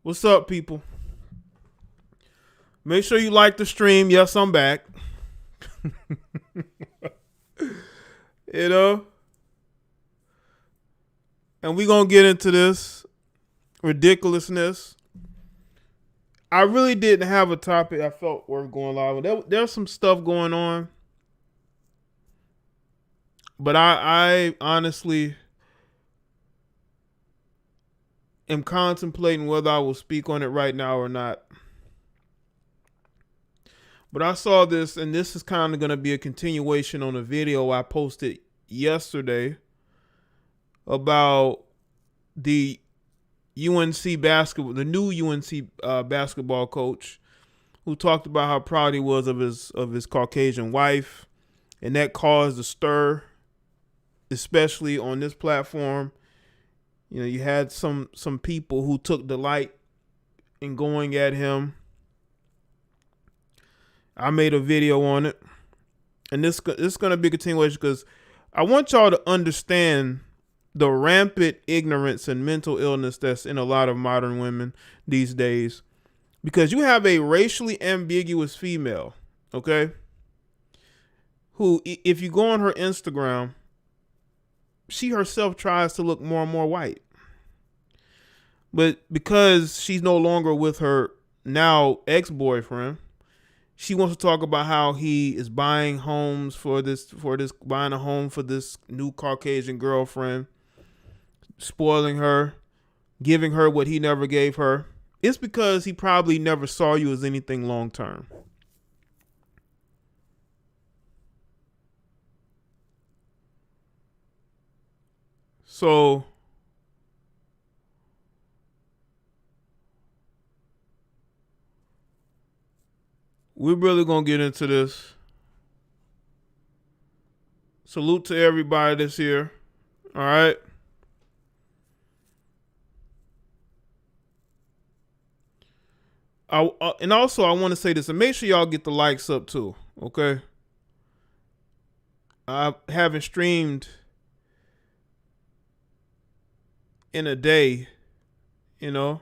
What's up, people? Make sure you like the stream. Yes, I'm back. you know, and we gonna get into this ridiculousness. I really didn't have a topic I felt worth going live with. There's some stuff going on, but I honestly am contemplating whether I will speak on it right now or not. But I saw this, and this is kind of going to be a continuation on a video I posted yesterday about the UNC basketball, the new UNC basketball coach, who talked about how proud he was of his Caucasian wife, and that caused a stir, especially on this platform. You know, you had some people who took delight in going at him. I made a video on it, and this is going to be a continuation because I want y'all to understand the rampant ignorance and mental illness that's in a lot of modern women these days. Because you have a racially ambiguous female, okay, who, if you go on her Instagram, she herself tries to look more and more white. But because she's no longer with her now ex-boyfriend, she wants to talk about how he is buying homes buying a home for this new Caucasian girlfriend, spoiling her, giving her what he never gave her. It's because he probably never saw you as anything long term. So we're really going to get into this. Salute to everybody that's here. All right. And also, I want to say this, and make sure y'all get the likes up too, okay? I haven't streamed in a day, you know?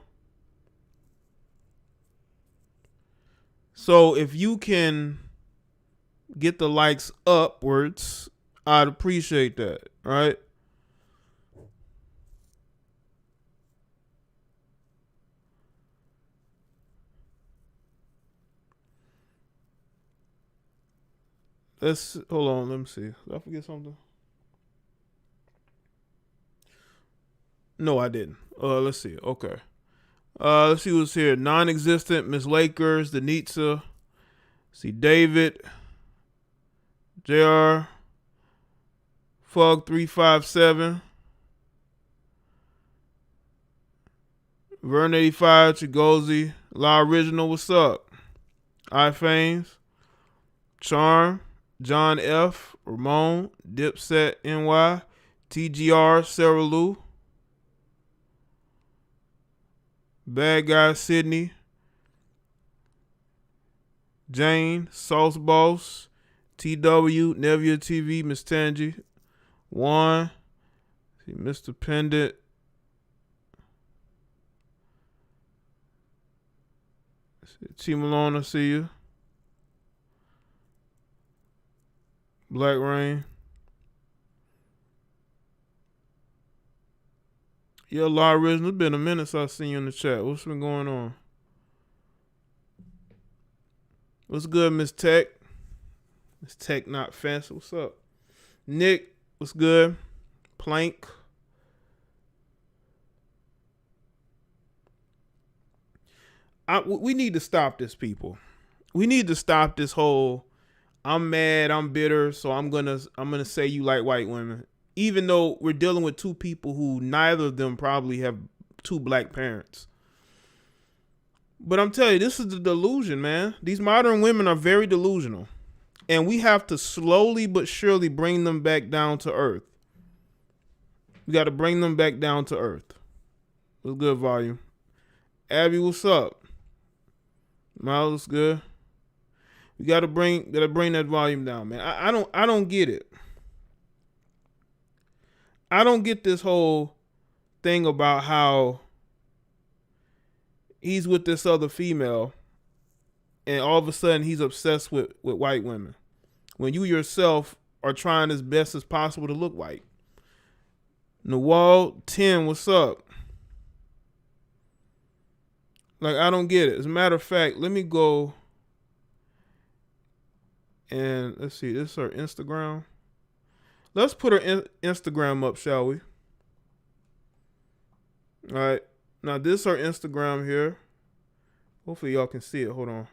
So if you can get the likes upwards, I'd appreciate that, right? Hold on, let me see. Did I forget something? No, I didn't. Let's see. Okay. Let's see who's here. Non-existent, Miss Lakers, Denitza. See David, JR, Fug 357, Vern 85, Chigozi, La Original, what's up? iFames, Charm, John F, Ramon, Dipset NY, TGR, Sarah Lou, Bad Guy Sydney, Jane, Sauce Boss, TW, Nevia TV, Miss Tangy, Juan, see Mr. Pendant, T Malone, I see you. Black Rain. Yeah, La Original. It's been a minute since I've seen you in the chat. What's been going on? What's good, Miss Tech? Miss Tech Not Fancy. What's up? Nick, what's good? Plank. We need to stop this, people. We need to stop this whole I'm mad, I'm bitter, so I'm gonna say you like white women. Even though we're dealing with two people who neither of them probably have two black parents. But I'm telling you, this is the delusion, man. These modern women are very delusional. And we have to slowly but surely bring them back down to earth. We got to bring them back down to earth. What's good, Volume? Abby, what's up? Miles, what's good? We gotta bring that volume down, man. I don't get it. I don't get this whole thing about how he's with this other female, and all of a sudden he's obsessed with white women, when you yourself are trying as best as possible to look white. Nawal 10, what's up? Like, I don't get it. As a matter of fact, let me go and let's see. This is her Instagram. Let's put her Instagram up, shall we? All right. Now, this is her Instagram here. Hopefully, y'all can see it. Hold on.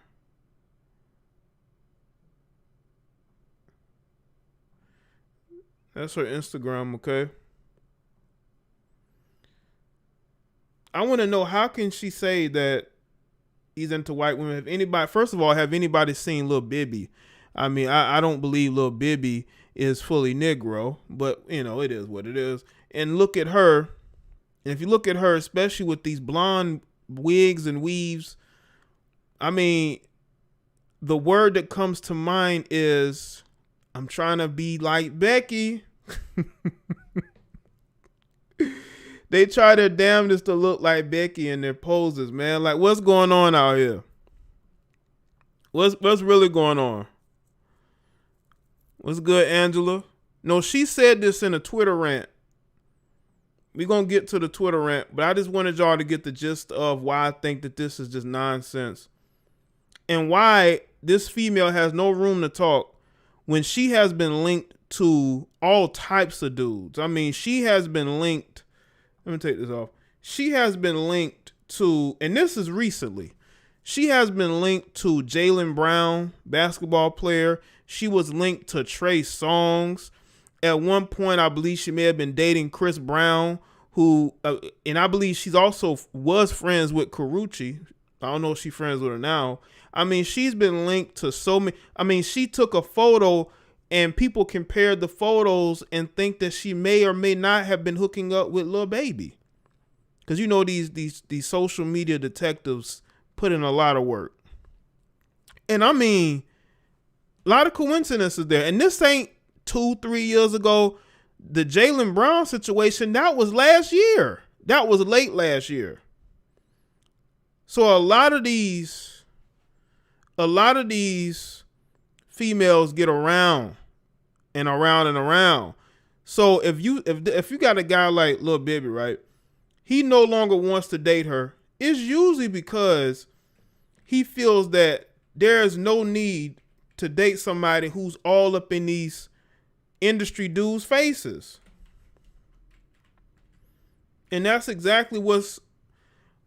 That's her Instagram, okay? I want to know, how can she say that he's into white women? Have anybody, first of all, have anybody seen Lil Bibby? I mean, I don't believe Lil Bibby is fully Negro, but you know, it is what it is. And look at her. And if you look at her, especially with these blonde wigs and weaves, I mean, the word that comes to mind is, I'm trying to be like Becky. They try their damnedest to look like Becky in their poses, man. Like, what's going on out here? What's really going on? What's good, Angela? No, she said this in a Twitter rant. We're going to get to the Twitter rant, but I just wanted y'all to get the gist of why I think that this is just nonsense. And why this female has no room to talk when she has been linked to all types of dudes. I mean, she has been linked. Let me take this off. She has been linked to, and this is recently, she has been linked to Jaylen Brown, basketball player. She was linked to Trey Songz. At one point, I believe she may have been dating Chris Brown, who, and I believe she's also was friends with Karuchi. I don't know if she's friends with her now. I mean, she's been linked to so many. I mean, she took a photo and people compared the photos and think that she may or may not have been hooking up with Lil Baby. Because you know these social media detectives put in a lot of work. And I mean, a lot of coincidences there. And this ain't 2-3 years ago. The Jaylen Brown situation, that was last year. That was late last year. So a lot of these females get around and around and around. So if you got a guy like Lil Bibby, right? He no longer wants to date her. It's usually because he feels that there is no need to date somebody who's all up in these industry dudes' faces. And that's exactly what's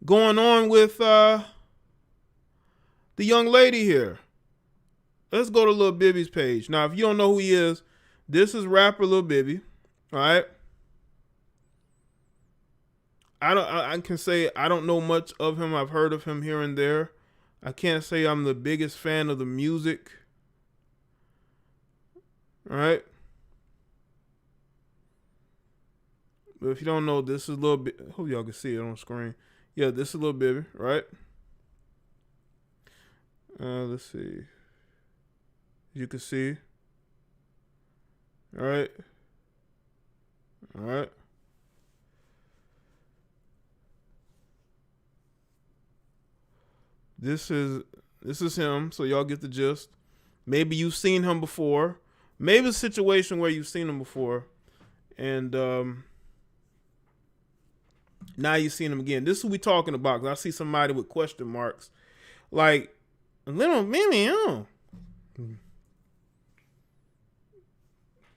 going on with the young lady here. Let's go to Lil Bibby's page. Now, if you don't know who he is, this is rapper Lil Bibby. All right. I can say I don't know much of him. I've heard of him here and there. I can't say I'm the biggest fan of the music. All right. But if you don't know, this is Lil Bibby. I hope y'all can see it on screen. Yeah, this is Lil Bibby, right? Let's see. You can see. All right. All right. This is him, so y'all get the gist. Maybe you've seen him before. Maybe it's a situation where you've seen him before, and now you've seen him again. This is what we talking about. 'Cause I see somebody with question marks, like little Mimi. Oh.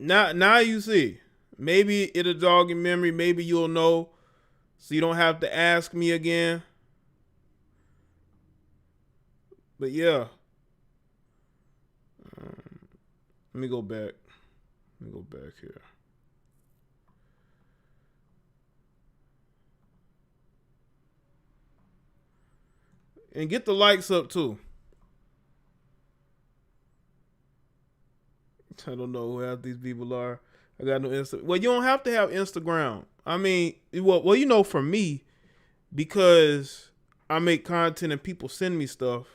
Now you see. Maybe it'll jog your memory. Maybe you'll know, so you don't have to ask me again. But yeah, let me go back. Here. And get the likes up too. I don't know who half these people are. I got no Instagram. Well, you don't have to have Instagram. I mean, well, you know, for me, because I make content and people send me stuff,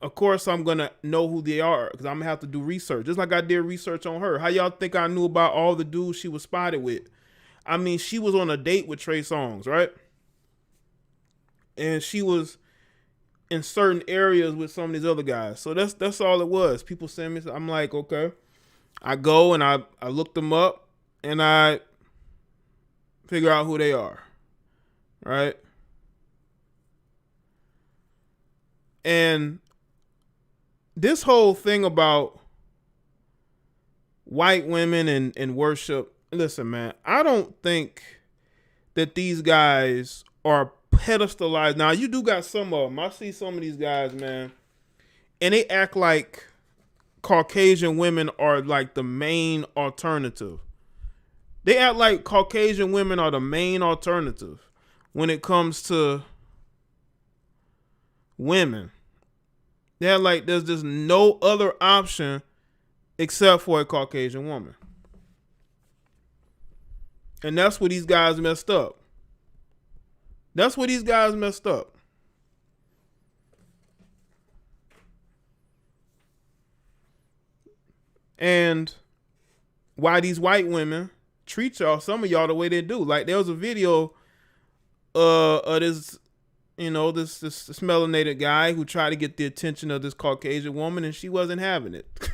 of course I'm going to know who they are because I'm going to have to do research. Just like I did research on her. How y'all think I knew about all the dudes she was spotted with? I mean, she was on a date with Trey Songz, right? and she was in certain areas with some of these other guys. So that's all it was. People send me. I'm like, okay. I go and I look them up and I figure out who they are, right? And this whole thing about white women and worship, listen, man, I don't think that these guys are pedestalized. Now, you do got some of them. I see some of these guys, man, and they act like Caucasian women are like the main alternative. They act like Caucasian women are the main alternative when it comes to women. They're like, there's just no other option except for a Caucasian woman. And that's where these guys messed up. That's where these guys messed up. And why these white women treat y'all, some of y'all, the way they do. Like, there was a video of this, this melanated guy who tried to get the attention of this Caucasian woman, and she wasn't having it.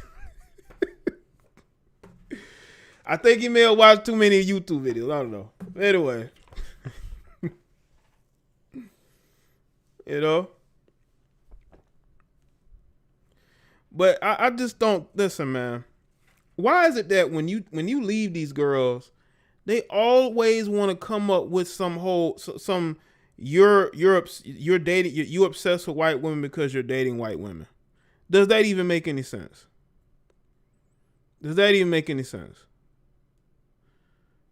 I think he may have watched too many YouTube videos. I don't know. Anyway. But I just don't, listen, man. Why is it that when you leave these girls, they always want to come up with you're dating, you obsessed with white women because you're dating white women? Does that even make any sense?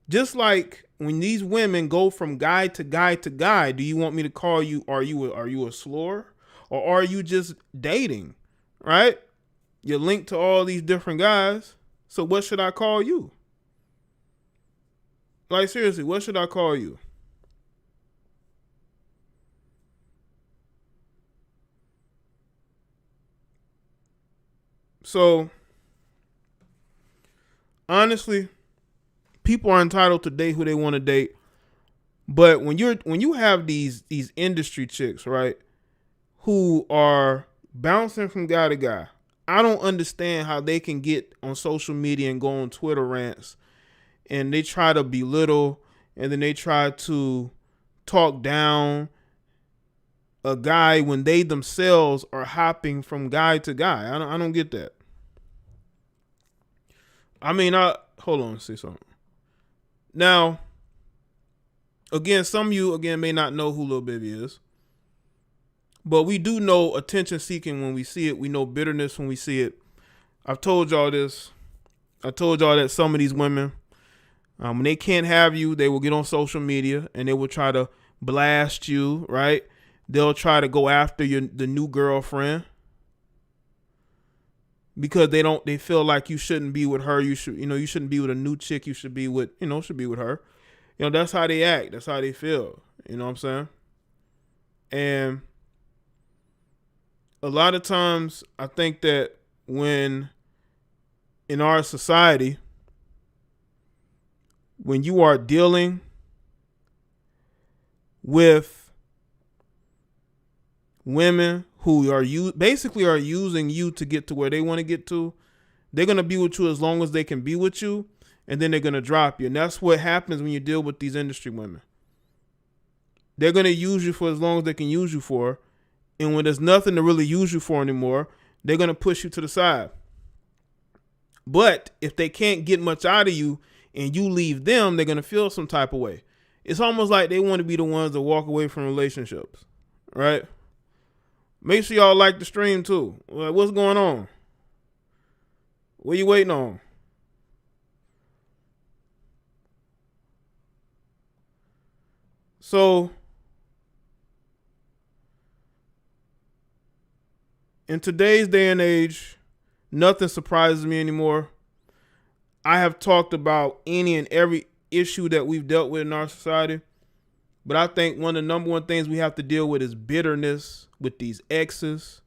Just like when these women go from guy to guy to guy, do you want me to call you? Are you a slur, or are you just dating? Right? You're linked to all these different guys. So what should I call you? Like, seriously, what should I call you? So, honestly, people are entitled to date who they want to date. But when you have these industry chicks, right, who are bouncing from guy to guy, I don't understand how they can get on social media and go on Twitter rants, and they try to belittle, and then they try to talk down a guy when they themselves are hopping from guy to guy. I don't get that. I mean, hold on, say something. Now, again, some of you may not know who Lil Bibby is. But we do know attention seeking when we see it. We know bitterness when we see it. I've told y'all this. I told y'all that some of these women, when they can't have you, they will get on social media and they will try to blast you, right? They'll try to go after the new girlfriend because they feel like you shouldn't be with her. You shouldn't be with a new chick. You should be with her. That's how they act. That's how they feel. You know what I'm saying? And a lot of times I think that when in our society, when you are dealing with women who are basically are using you to get to where they want to get to, they're going to be with you as long as they can be with you, and then they're going to drop you. And that's what happens when you deal with these industry women. They're going to use you for as long as they can use you for. And when there's nothing to really use you for anymore, they're going to push you to the side. But if they can't get much out of you and you leave them, they're going to feel some type of way. It's almost like they want to be the ones that walk away from relationships, right? Make sure y'all like the stream too. Like, what's going on? What you waiting on? So, in today's day and age, nothing surprises me anymore. I have talked about any and every issue that we've dealt with in our society. But I think one of the number one things we have to deal with is bitterness with these exes.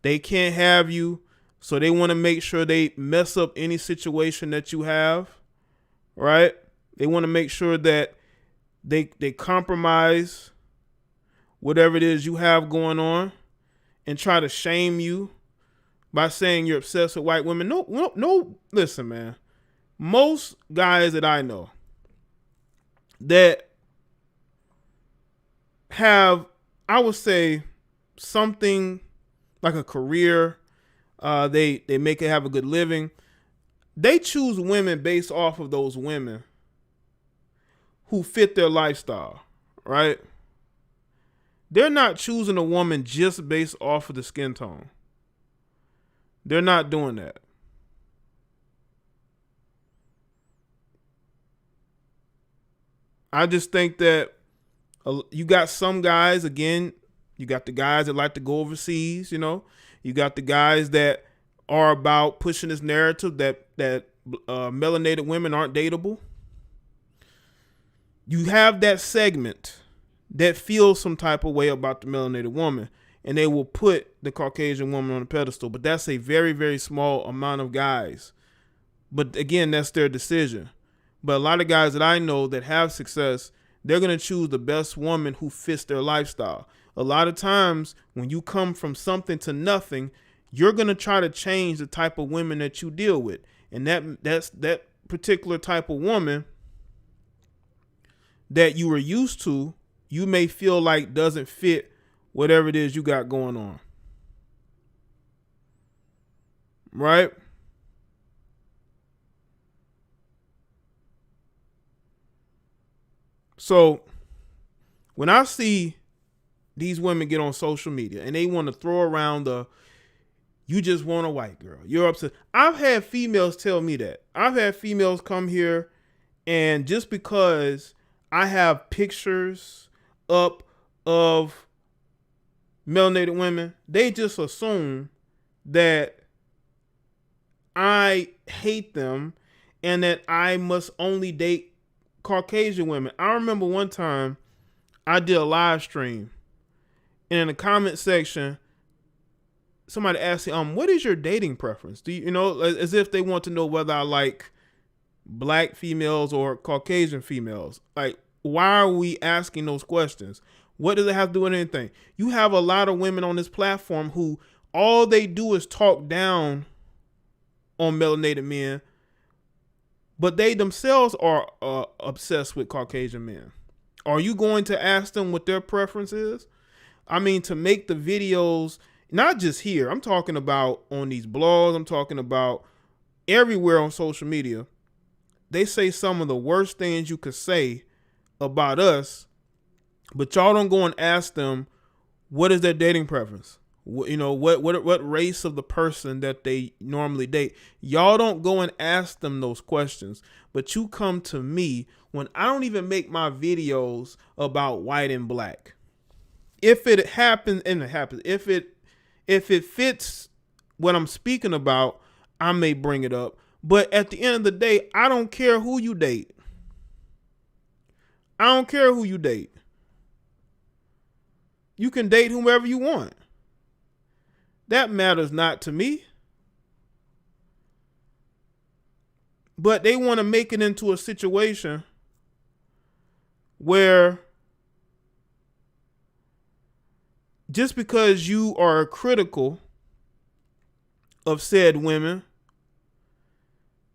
They can't have you, so they want to make sure they mess up any situation that you have, right? They want to make sure that they compromise whatever it is you have going on and try to shame you by saying you're obsessed with white women. No. Listen, man. Most guys that I know that have, I would say, something like a career, they make it have a good living. They choose women based off of those women who fit their lifestyle, right? They're not choosing a woman just based off of the skin tone. They're not doing that. I just think that you got some guys, again, you got the guys that like to go overseas, you know. You got the guys that are about pushing this narrative that melanated women aren't dateable. You have that segment that feels some type of way about the melanated woman, and they will put the Caucasian woman on a pedestal. But that's a very, very small amount of guys. But again, that's their decision. But a lot of guys that I know that have success, they're going to choose the best woman who fits their lifestyle. A lot of times when you come from something to nothing, you're going to try to change the type of women that you deal with. And that particular type of woman that you were used to, you may feel like doesn't fit whatever it is you got going on. Right? So when I see these women get on social media and they want to throw around you just want a white girl, you're upset. I've had females tell me that. I've had females come here, and just because I have pictures up of melanated women, they just assume that I hate them and that I must only date Caucasian women. I remember one time I did a live stream, and in the comment section, somebody asked me, what is your dating preference? Do you know, as if they want to know whether I like black females or Caucasian females. Like, why are we asking those questions? What does it have to do with anything? You have a lot of women on this platform who all they do is talk down on melanated men, but they themselves are obsessed with Caucasian men. Are you going to ask them what their preference is? I mean, to make the videos, not just here, I'm talking about on these blogs, I'm talking about everywhere on social media. They say some of the worst things you could say about us, but y'all don't go and ask them what is their dating preference. What race of the person that they normally date. Y'all don't go and ask them those questions, but you come to me when I don't even make my videos about white and black. If it happens, and it happens, if it fits what I'm speaking about, I may bring it up. But at the end of the day, I don't care who you date. I don't care who you date. You can date whomever you want. That matters not to me. But they want to make it into a situation where just because you are critical of said women,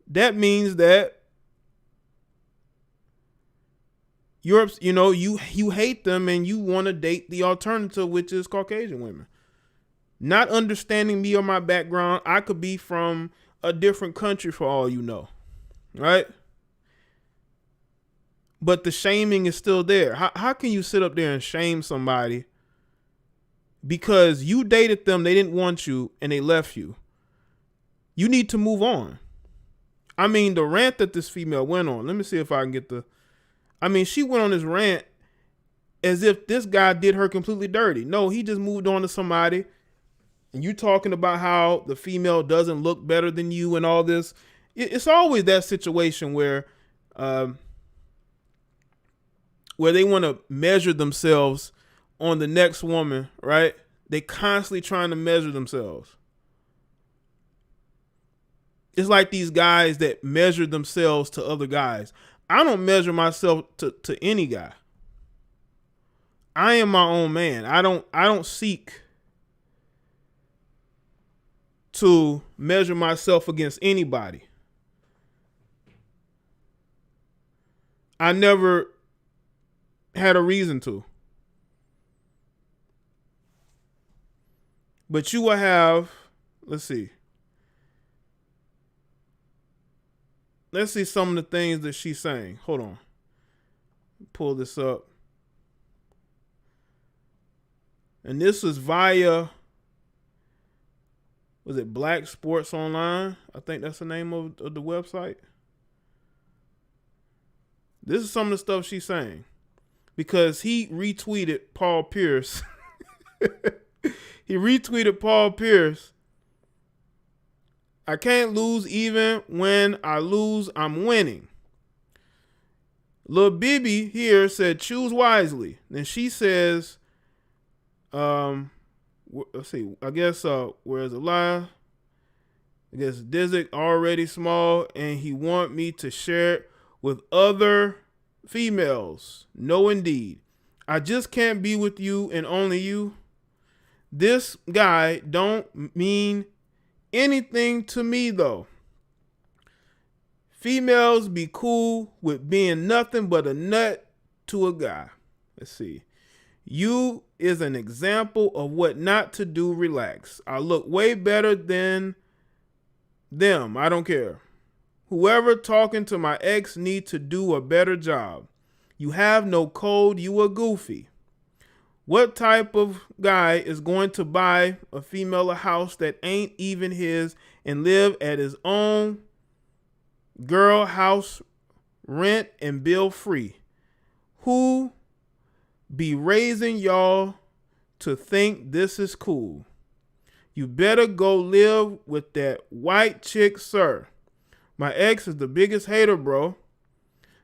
that means that you hate them and you want to date the alternative, which is Caucasian women. Not understanding me or my background, I could be from a different country for all you know, right? But the shaming is still there. How can you sit up there and shame somebody because you dated them, they didn't want you, and they left you? You need to move on. I mean, the rant that this female went on, let me see if I can get she went on this rant as if this guy did her completely dirty. No, he just moved on to somebody. And you talking about how the female doesn't look better than you and all this. It's always that situation where they want to measure themselves on the next woman, right? They constantly trying to measure themselves. It's like these guys that measure themselves to other guys. I don't measure myself to any guy. I am my own man. I don't seek to measure myself against anybody. I never had a reason to. But you will have, let's see some of the things that she's saying. Hold on. Pull this up. And this is via, was it Black Sports Online? I think that's the name of the website. This is some of the stuff she's saying. Because he retweeted Paul Pierce. He retweeted Paul Pierce. I can't lose even when I lose, I'm winning. Lil Bibby here said, choose wisely. Then she says, let's see, I guess, where's the lie? I guess Dizzy already small and he want me to share it with other females. No, indeed. I just can't be with you and only you. This guy don't mean anything to me though. Females be cool with being nothing but a nut to a guy. Let's see. You is an example of what not to do. Relax. I look way better than them. I don't care. Whoever talking to my ex need to do a better job. You have no code. You a goofy. What type of guy is going to buy a female a house that ain't even his and live at his own girl house, rent and bill free? Who be raising y'all to think this is cool? You better go live with that white chick, sir. My ex is the biggest hater, bro.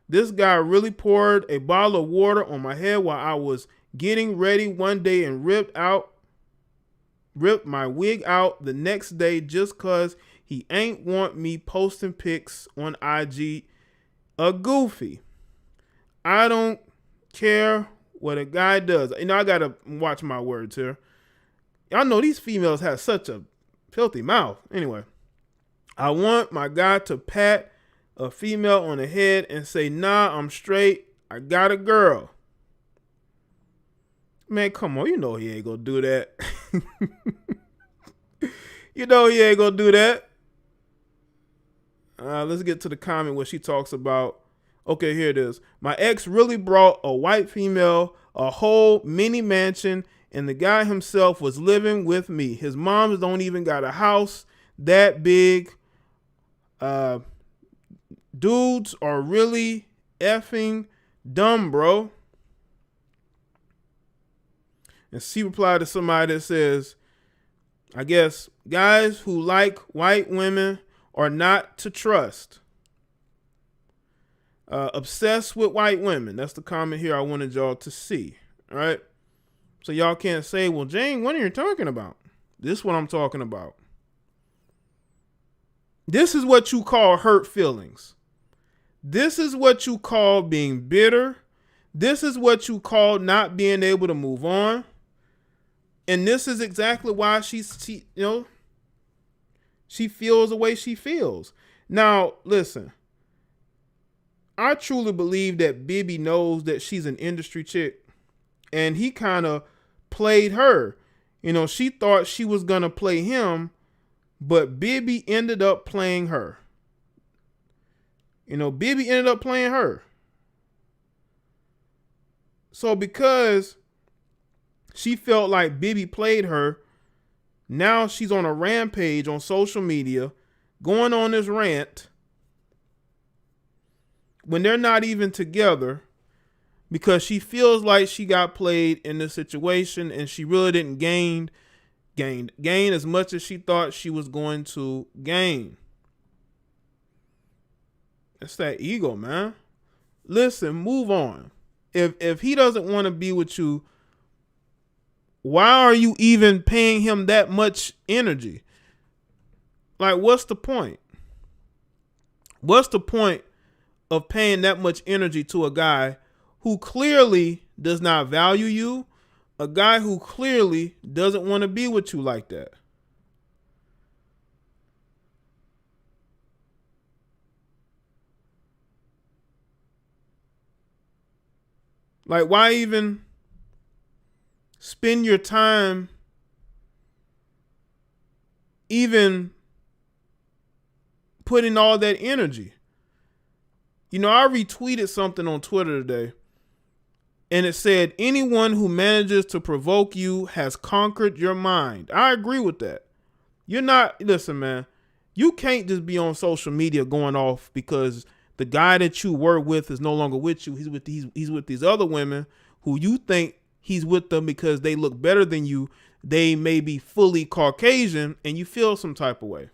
This guy really poured a bottle of water on my head while I was getting ready one day and ripped my wig out the next day just cause he ain't want me posting pics on IG. A goofy. I don't care what a guy does. You know, I gotta watch my words here. Y'all know these females have such a filthy mouth. Anyway, I want my guy to pat a female on the head and say, nah, I'm straight. I got a girl. Man, come on. You know he ain't gonna do that. You know he ain't gonna do that. Let's get to the comment where she talks about, okay, here it is. My ex really brought a white female, a whole mini mansion, and the guy himself was living with me. His moms don't even got a house that big. Dudes are really effing dumb, bro. And she replied to somebody that says, I guess guys who like white women are not to trust. Obsessed with white women. That's the comment here I wanted y'all to see. All right. So y'all can't say, well, Jane, what are you talking about? This is what I'm talking about. This is what you call hurt feelings. This is what you call being bitter. This is what you call not being able to move on. And this is exactly why she feels the way she feels. Now, listen, I truly believe that Bibby knows that she's an industry chick, and he kind of played her. You know, she thought she was going to play him, but Bibby ended up playing her. You know, Bibby ended up playing her. So because she felt like Bibby played her, now she's on a rampage on social media, going on this rant when they're not even together, because she feels like she got played in this situation and she really didn't gain as much as she thought she was going to gain. It's that ego, man. Listen, move on. If he doesn't want to be with you, why are you even paying him that much energy? Like, what's the point? What's the point of paying that much energy to a guy who clearly does not value you, a guy who clearly doesn't want to be with you like that. Like, why even spend your time even putting all that energy? You know, I retweeted something on Twitter today, and it said, anyone who manages to provoke you has conquered your mind. I agree with that. You're not, listen, man, you can't just be on social media going off because the guy that you were with is no longer with you. He's with these other women who you think he's with them because they look better than you. They may be fully Caucasian, and you feel some type of way.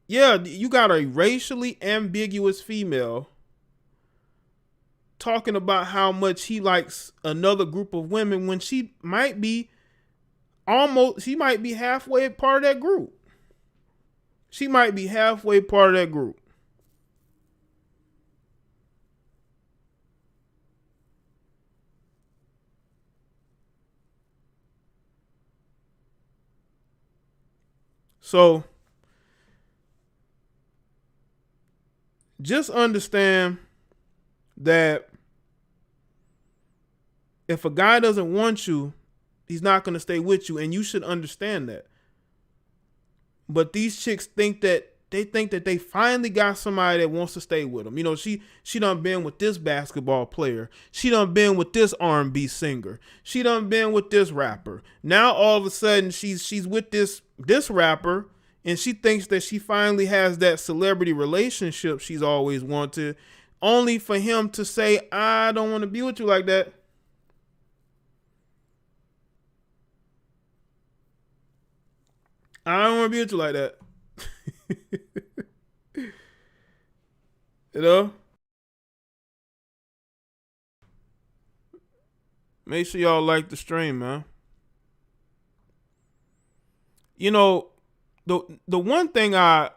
Yeah, you got a racially ambiguous female talking about how much he likes another group of women when she might be halfway part of that group. She might be halfway part of that group. So just understand that if a guy doesn't want you, he's not going to stay with you, and you should understand that. But these chicks think that they finally got somebody that wants to stay with them. You know, she done been with this basketball player. She done been with this R&B singer. She done been with this rapper. Now all of a sudden she's with this rapper, and she thinks that she finally has that celebrity relationship she's always wanted, only for him to say, I don't want to be with you like that. I don't want to be with you like that. You know? Make sure y'all like the stream, man. You know, the one thing I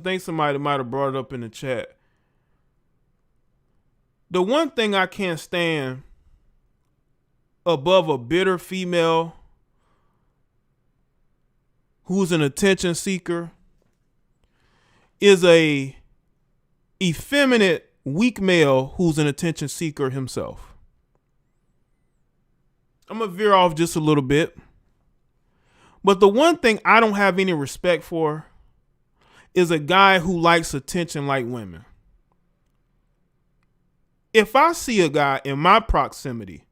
think somebody might have brought it up in the chat. The one thing I can't stand above a bitter female who's an attention seeker is a effeminate, weak male who's an attention seeker himself. I'm going to veer off just a little bit. But the one thing I don't have any respect for is a guy who likes attention like women. If I see a guy in my proximity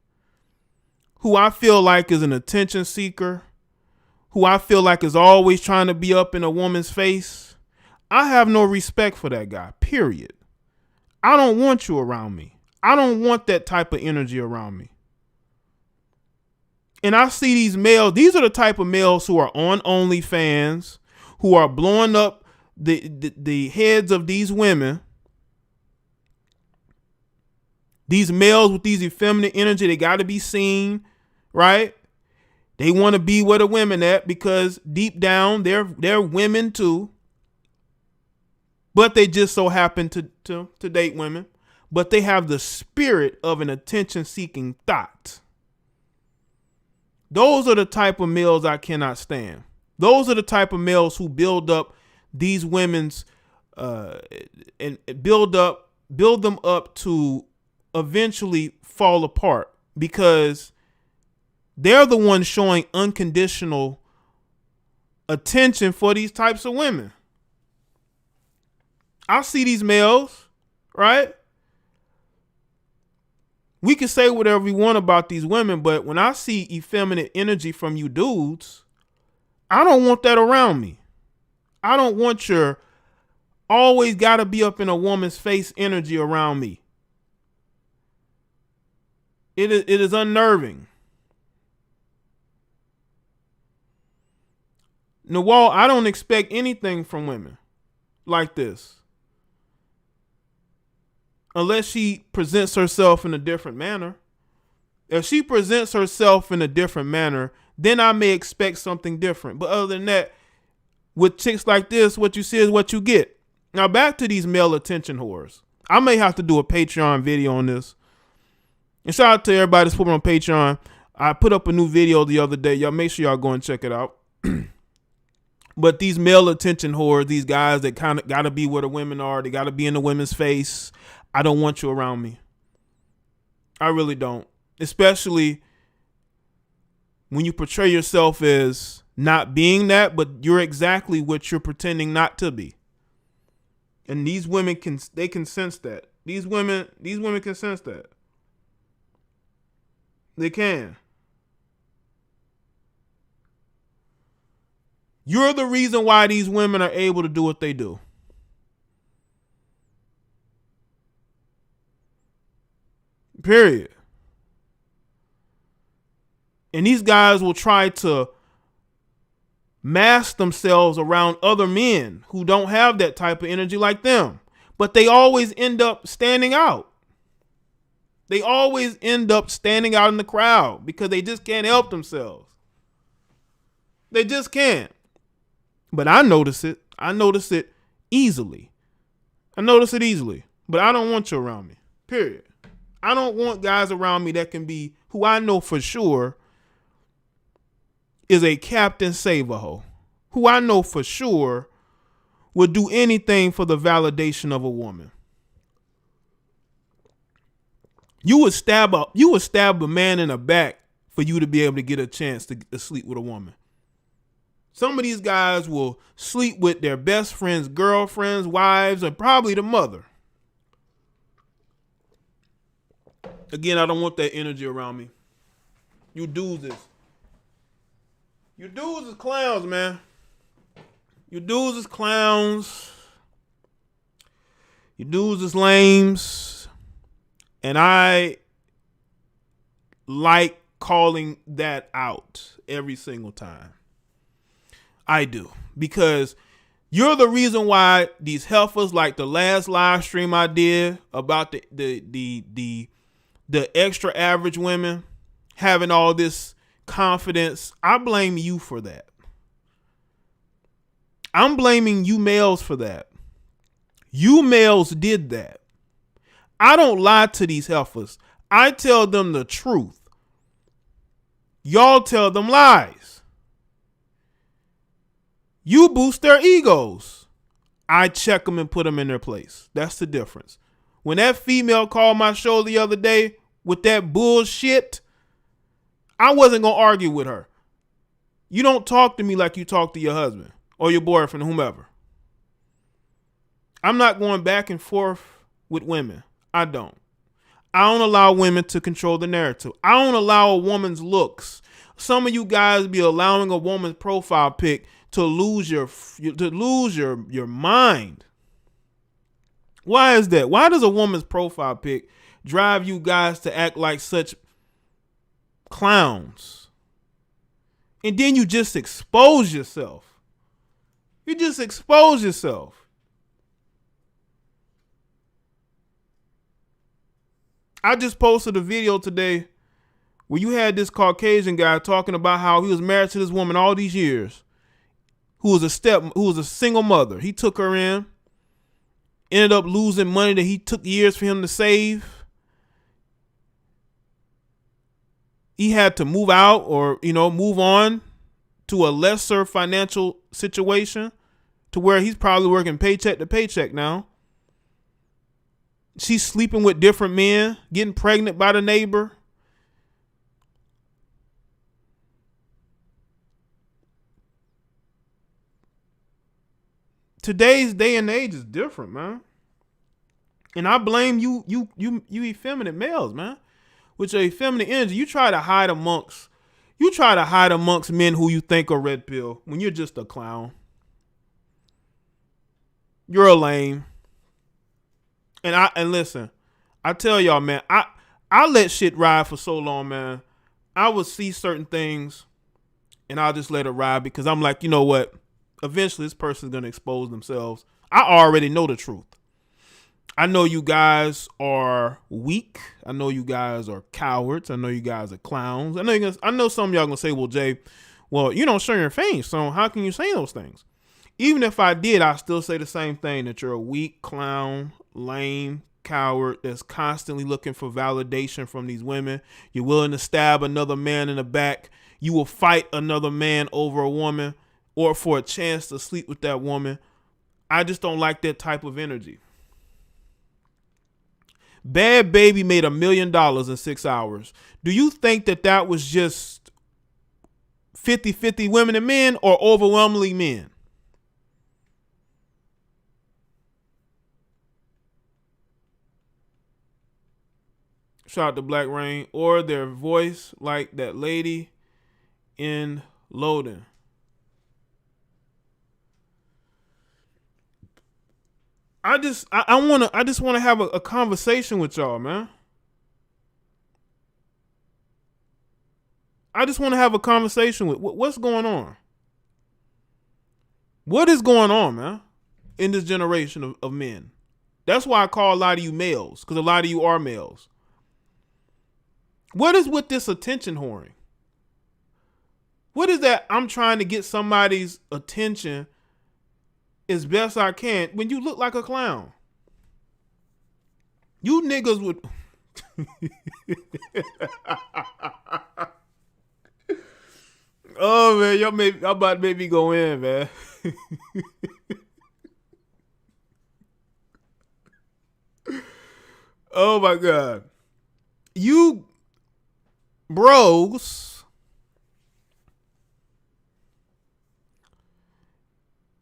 who I feel like is an attention seeker, who I feel like is always trying to be up in a woman's face, I have no respect for that guy, period. I don't want you around me. I don't want that type of energy around me. And I see these males, these are the type of males who are on OnlyFans, who are blowing up the heads of these women. These males with these effeminate energy, they got to be seen, right? They want to be where the women at because deep down they're women too. But they just so happen to date women. But they have the spirit of an attention-seeking thought. Those are the type of males I cannot stand. Those are the type of males who build up these women's and build them up to eventually fall apart because they're the ones showing unconditional attention for these types of women. I see these males, right? We can say whatever we want about these women, but when I see effeminate energy from you dudes, I don't want that around me. I don't want your always got to be up in a woman's face energy around me. It is unnerving. Nawal, I don't expect anything from women like this. Unless she presents herself in a different manner. If she presents herself in a different manner, then I may expect something different. But other than that, with chicks like this, what you see is what you get. Now back to these male attention whores. I may have to do a Patreon video on this. And shout out to everybody that's put on Patreon. I put up a new video the other day. Y'all make sure y'all go and check it out. But these male attention whores, these guys that kind of got to be where the women are, they got to be in the women's face. I don't want you around me. I really don't. Especially when you portray yourself as not being that, but you're exactly what you're pretending not to be. And these women can sense that. These women can sense that. They can. You're the reason why these women are able to do what they do. Period. And these guys will try to mask themselves around other men who don't have that type of energy like them. But they always end up standing out. They always end up standing out in the crowd because they just can't help themselves. They just can't. But I notice it. I notice it easily. But I don't want you around me. Period. I don't want guys around me that can be who I know for sure is a Captain Save-A-Ho, who I know for sure would do anything for the validation of a woman. You would stab a man in the back for you to be able to get a chance to sleep with a woman. Some of these guys will sleep with their best friends, girlfriends, wives, and probably the mother. Again, I don't want that energy around me. You dudes is clowns, man. You dudes is clowns. You dudes is lames. And I like calling that out every single time. I do. Because you're the reason why these heifers, like the last live stream I did about the extra average women having all this confidence, I blame you for that. I'm blaming you males for that. You males did that. I don't lie to these heifers. I tell them the truth. Y'all tell them lies. You boost their egos. I check them and put them in their place. That's the difference. When that female called my show the other day with that bullshit, I wasn't going to argue with her. You don't talk to me like you talk to your husband or your boyfriend or whomever. I'm not going back and forth with women. I don't allow women to control the narrative. I don't allow a woman's looks. Some of you guys be allowing a woman's profile pic to lose your mind. Why is that? Why does a woman's profile pic drive you guys to act like such clowns? And then you just expose yourself. I just posted a video today where you had this Caucasian guy talking about how he was married to this woman all these years, who was a single mother. He took her in, ended up losing money that he took years for him to save. He had to move out or, move on to a lesser financial situation to where he's probably working paycheck to paycheck now. She's sleeping with different men, getting pregnant by the neighbor. Today's day and age is different, man. And I blame you effeminate males, man. With your effeminate energy, you try to hide amongst men who you think are red pill when you're just a clown. You're a lame. And listen, I tell y'all, man, I let shit ride for so long, man. I would see certain things and I'll just let it ride because I'm like, you know what? Eventually this person's going to expose themselves. I already know the truth. I know you guys are weak. I know you guys are cowards. I know you guys are clowns. I know some of y'all going to say, well, Jay, well, you don't show your face, so how can you say those things? Even if I did, I still say the same thing, that you're a weak clown, lame, coward that's constantly looking for validation from these women. You're willing to stab another man in the back. You will fight another man over a woman or for a chance to sleep with that woman. I just don't like that type of energy. Bad Baby made $1 million in 6 hours. Do you think that was just 50-50 women and men, or overwhelmingly men? Shout out to Black Rain. Or their voice like that lady in Loading. I just want to have a conversation with y'all, man. I just want to have a conversation with what's going on. What is going on, man, in this generation of men? That's why I call a lot of you males, because a lot of you are males. What is with this attention whoring? What is that? I'm trying to get somebody's attention as best I can when you look like a clown. You niggas would... Oh, man, y'all about to make me go in, man. Oh, my God. You bros,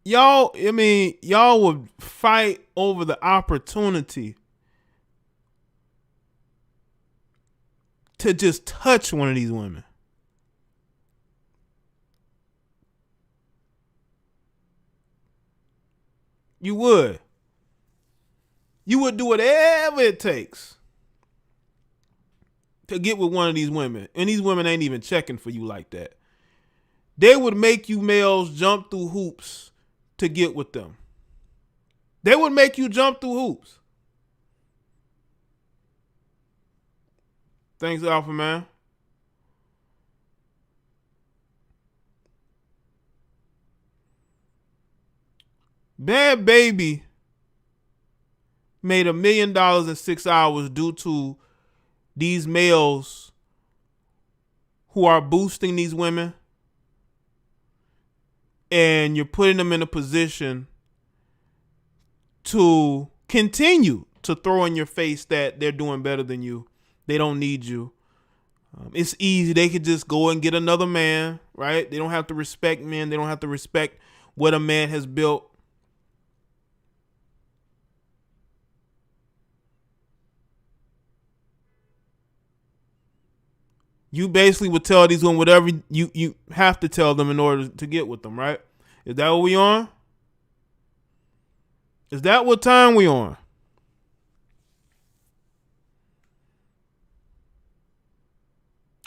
y'all would fight over the opportunity to just touch one of these women. You would. You would do whatever it takes to get with one of these women. And these women ain't even checking for you like that. They would make you males jump through hoops to get with them. They would make you jump through hoops. Thanks, Alpha Man. Bad Baby made $1 million in 6 hours due to these males who are boosting these women, and you're putting them in a position to continue to throw in your face that they're doing better than you. They don't need you. It's easy. They could just go and get another man, right? They don't have to respect men. They don't have to respect what a man has built. You basically would tell these women whatever you have to tell them in order to get with them, right? Is that what we on? Is that what time we on?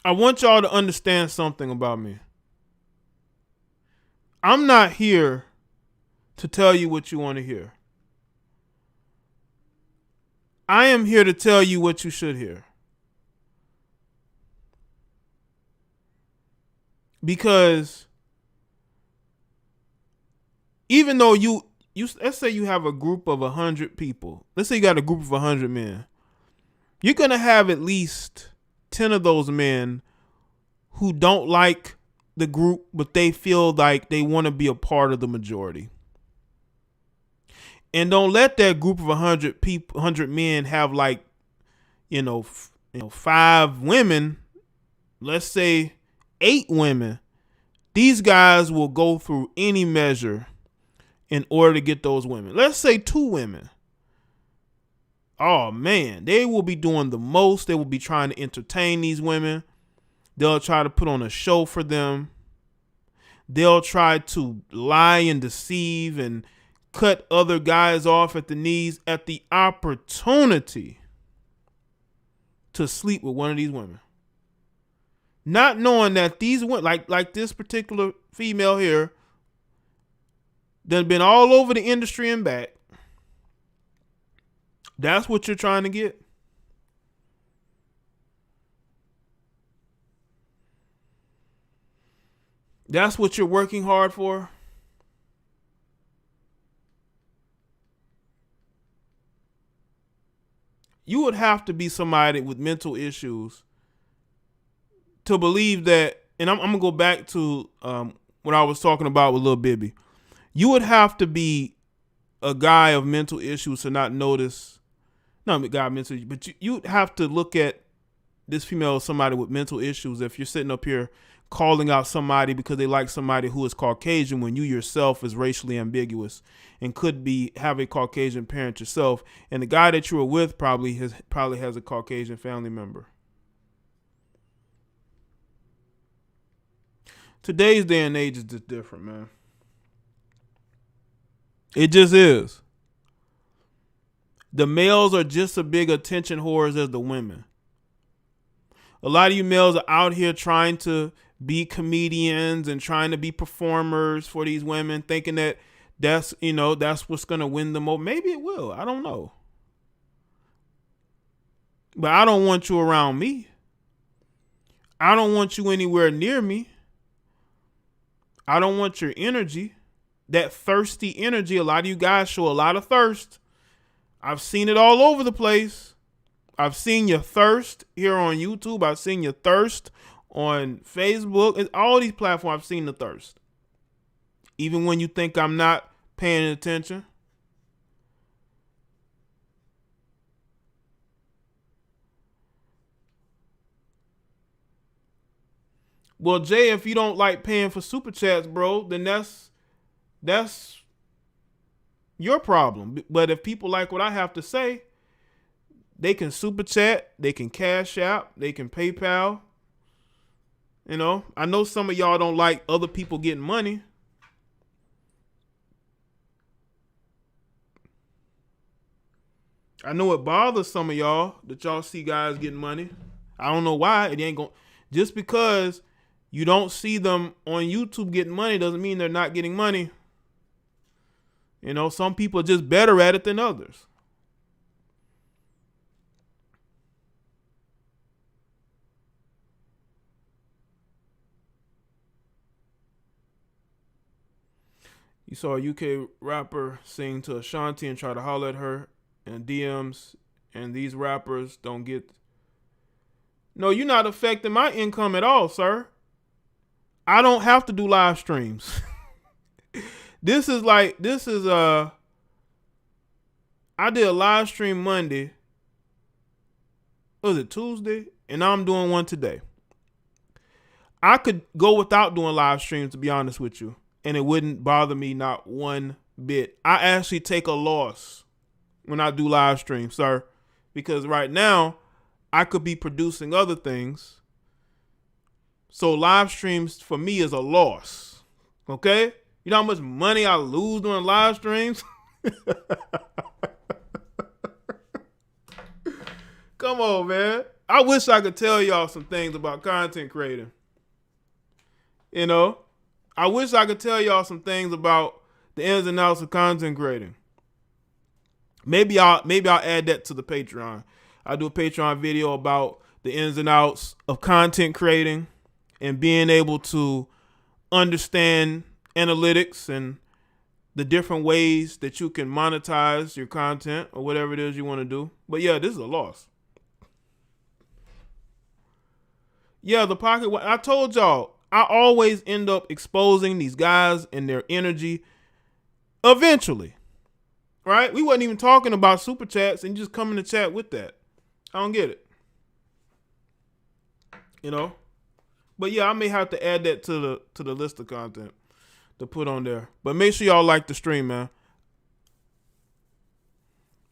I want y'all to understand something about me. I'm not here to tell you what you want to hear. I am here to tell you what you should hear. Because even though you let's say you have a group of 100 people. Let's say you got a group of 100 men. You're going to have at least 10 of those men who don't like the group, but they feel like they want to be a part of the majority. And don't let that group of 100 people, 100 men have like, 5 women. Let's say 8 women. These guys will go through any measure in order to get those women. Let's say 2 women. Oh man, they will be doing the most. They will be trying to entertain these women. They'll try to put on a show for them. They'll try to lie and deceive and cut other guys off at the knees at the opportunity to sleep with one of these women. Not knowing that these women, like this particular female here, that been all over the industry and back. That's what you're trying to get. That's what you're working hard for. you would have to be somebody with mental issues to believe that. And I'm gonna go back to what I was talking about with Lil Bibby. You would have to be a guy of mental issues to not notice. Not a guy of mental, but you'd have to look at this female as somebody with mental issues if you're sitting up here calling out somebody because they like somebody who is Caucasian when you yourself is racially ambiguous and could have a Caucasian parent yourself, and the guy that you were with probably has a Caucasian family member. Today's day and age is just different, man. It just is. The males are just as big attention whores as the women. A lot of you males are out here trying to be comedians and trying to be performers for these women, thinking that that's what's going to win them over. Maybe it will. I don't know. But I don't want you around me. I don't want you anywhere near me. I don't want your energy. That thirsty energy. A lot of you guys show a lot of thirst. I've seen it all over the place. I've seen your thirst here on YouTube. I've seen your thirst on Facebook. And all these platforms, I've seen the thirst. Even when you think I'm not paying attention. Well, Jay, if you don't like paying for super chats, bro, then that's your problem. But if people like what I have to say, they can super chat, they can cash out, they can PayPal. I know some of y'all don't like other people getting money. I know it bothers some of y'all that y'all see guys getting money. I don't know why. It ain't going. Just because you don't see them on YouTube getting money doesn't mean they're not getting money. Some people are just better at it than others. You saw a UK rapper sing to Ashanti and try to holler at her in DMs, and these rappers don't get. No, you're not affecting my income at all, sir. I don't have to do live streams. I did a live stream Monday. Was it Tuesday? And now I'm doing one today. I could go without doing live streams, to be honest with you, and it wouldn't bother me not one bit. I actually take a loss when I do live streams, sir, because right now I could be producing other things. So live streams for me is a loss. Okay? You know how much money I lose doing live streams? Come on, man. I wish I could tell y'all some things about content creating. I wish I could tell y'all some things about the ins and outs of content creating. Maybe I'll add that to the Patreon. I'll do a Patreon video about the ins and outs of content creating and being able to understand analytics and the different ways that you can monetize your content or whatever it is you want to do. But yeah, this is a loss. Yeah, the pocket. I told y'all, I always end up exposing these guys and their energy eventually. Right? We wasn't even talking about super chats and you just come in the chat with that. I don't get it. But yeah, I may have to add that to the list of content to put on there. But make sure y'all like the stream, man.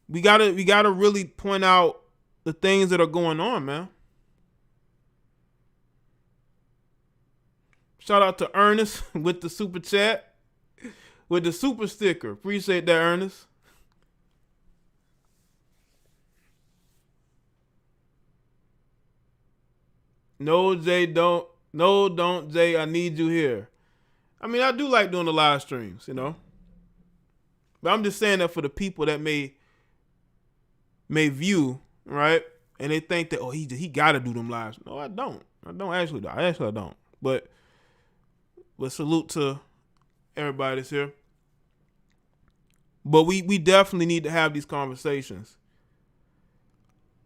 We gotta really point out the things that are going on, man. Shout out to Ernest with the super chat, with the super sticker. Appreciate that, Ernest. No, Jay, don't. No, don't, Jay. I need you here. I mean, I do like doing the live streams, But I'm just saying that for the people that may view, right? And they think that, he got to do them lives. No, I don't. I don't. But salute to everybody that's here. But we definitely need to have these conversations.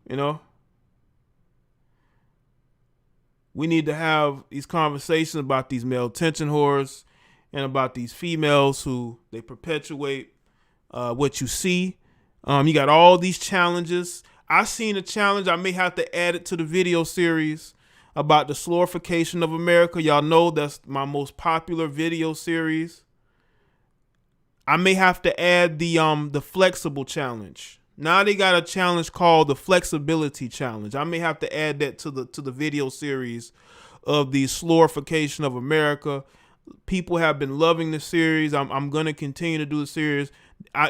You know, we need to have these conversations about these male attention whores and about these females who they perpetuate what you see. You got all these challenges. I seen a challenge. I may have to add it to the video series about the slowification of America. Y'all know that's my most popular video series. I may have to add the flexible challenge. Now they got a challenge called the flexibility challenge. I may have to add that to the video series of the slowification of America. People have been loving the series. I'm gonna continue to do the series.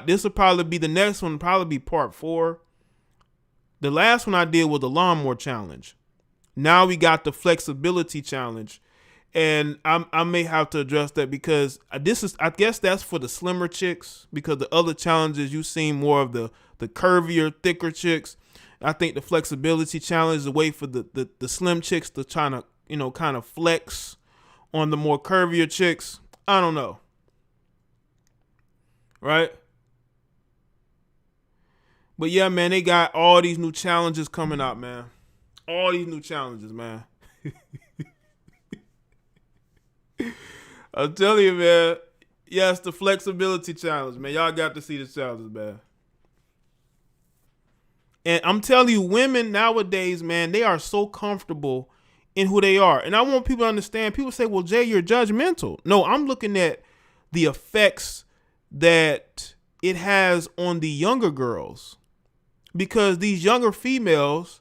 This will probably be the next one. Probably be part 4. The last one I did was the lawnmower challenge. Now we got the flexibility challenge, and I may have to address that because I guess that's for the slimmer chicks, because the other challenges you seen more of the curvier, thicker chicks. I think the flexibility challenge is a way for the slim chicks to try to, kind of flex on the more curvier chicks. I don't know. Right? But yeah, man, they got all these new challenges coming out, man. All these new challenges, man. I'm telling you, man. Yes, the flexibility challenge, man. Y'all got to see the challenges, man. And I'm telling you, women nowadays, man, they are so comfortable in who they are. And I want people to understand. People say, well, Jay, you're judgmental. No, I'm looking at the effects that it has on the younger girls. Because these younger females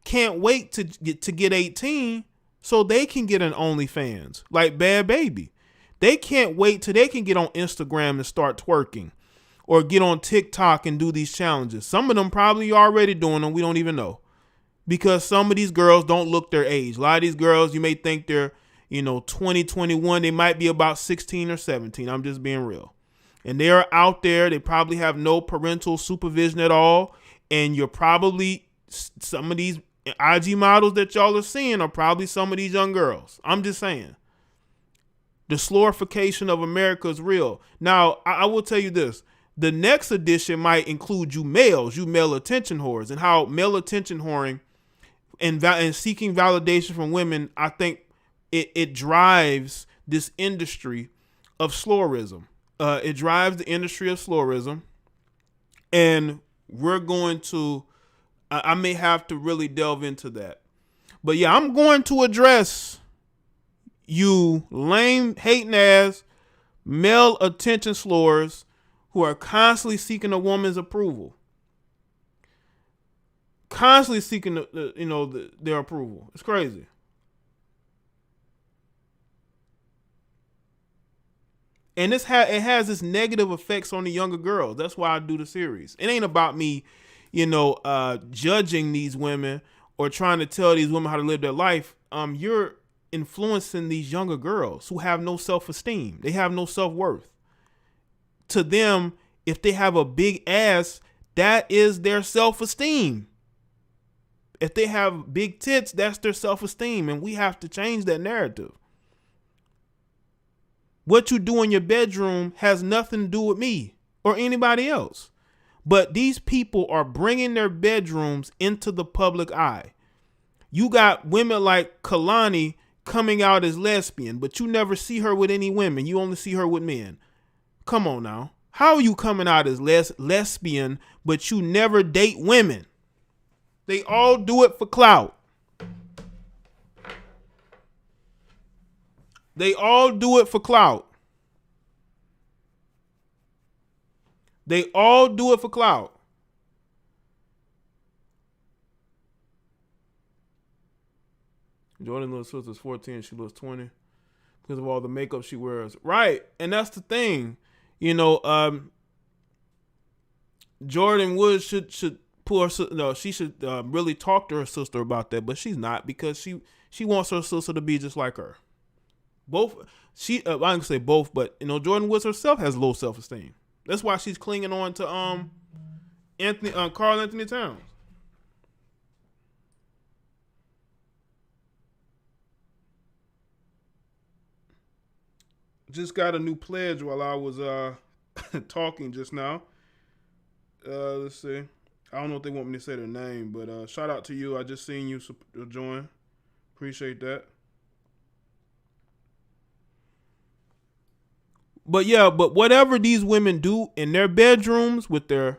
can't wait to get 18 so they can get an OnlyFans, like Bad Baby. They can't wait till they can get on Instagram and start twerking, or get on TikTok and do these challenges. Some of them probably already doing them. We don't even know, because some of these girls don't look their age. A lot of these girls, you may think they're 20, 21. They might be about 16 or 17. I'm just being real. And they are out there. They probably have no parental supervision at all. And you're probably, some of these IG models that y'all are seeing are probably some of these young girls. I'm just saying. The slowification of America is real. Now, I will tell you this. The next edition might include you males, you male attention whores, and how male attention whoring and seeking validation from women, I think it drives this industry of slowism. It drives the industry of slowism, and we're going to, I may have to really delve into that. But yeah, I'm going to address you lame, hating ass, male attention slores who are constantly seeking a woman's approval. Constantly seeking their approval. It's crazy. And it has this negative effects on the younger girls. That's why I do the series. It ain't about me, judging these women or trying to tell these women how to live their life. You're influencing these younger girls who have no self-esteem. They have no self-worth. To them, if they have a big ass, that is their self-esteem. If they have big tits, that's their self-esteem. And we have to change that narrative. What you do in your bedroom has nothing to do with me or anybody else. But these people are bringing their bedrooms into the public eye. You got women like Kalani coming out as lesbian, but you never see her with any women. You only see her with men. Come on now. How are you coming out as lesbian, but you never date women? They all do it for clout. They all do it for clout. They all do it for clout. Jordan's little sister's 14. She looks 20 because of all the makeup she wears. Right. And that's the thing. Jordan Wood should pull her. No, she should really talk to her sister about that. But she's not, because she wants her sister to be just like her. Both, I can say both, but Jordan Woods herself has low self-esteem. That's why she's clinging on to Carl Anthony Towns. Just got a new pledge while I was talking just now. Let's see. I don't know if they want me to say their name, but shout out to you. I just seen you join. Appreciate that. But yeah, but whatever these women do in their bedrooms with their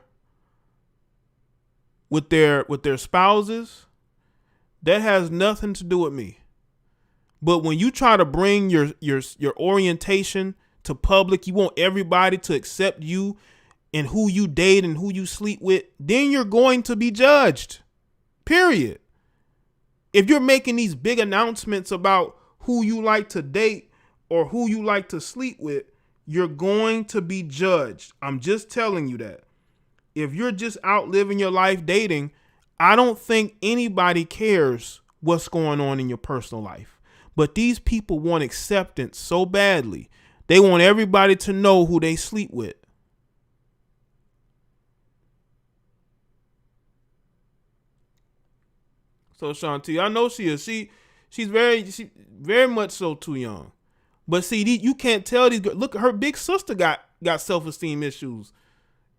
spouses, that has nothing to do with me. But when you try to bring your orientation to public, you want everybody to accept you and who you date and who you sleep with, then you're going to be judged. Period. If you're making these big announcements about who you like to date or who you like to sleep with, you're going to be judged. I'm just telling you that. If you're just out living your life dating, I don't think anybody cares what's going on in your personal life. But these people want acceptance so badly. They want everybody to know who they sleep with. So Shanti, I know she is. She's very much so too young. But see, you can't tell these girls. Look, her big sister got self-esteem issues.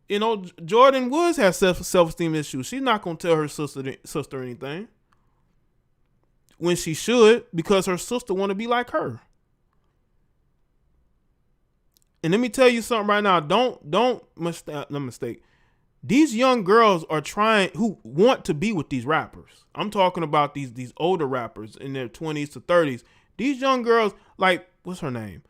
You know, Jordan Woods has self-esteem issues. She's not gonna tell her sister anything when she should, because her sister want to be like her. And let me tell you something right now. Don't mistake. These young girls are who want to be with these rappers. I'm talking about these older rappers in their 20s to 30s. These young girls, like, what's her name?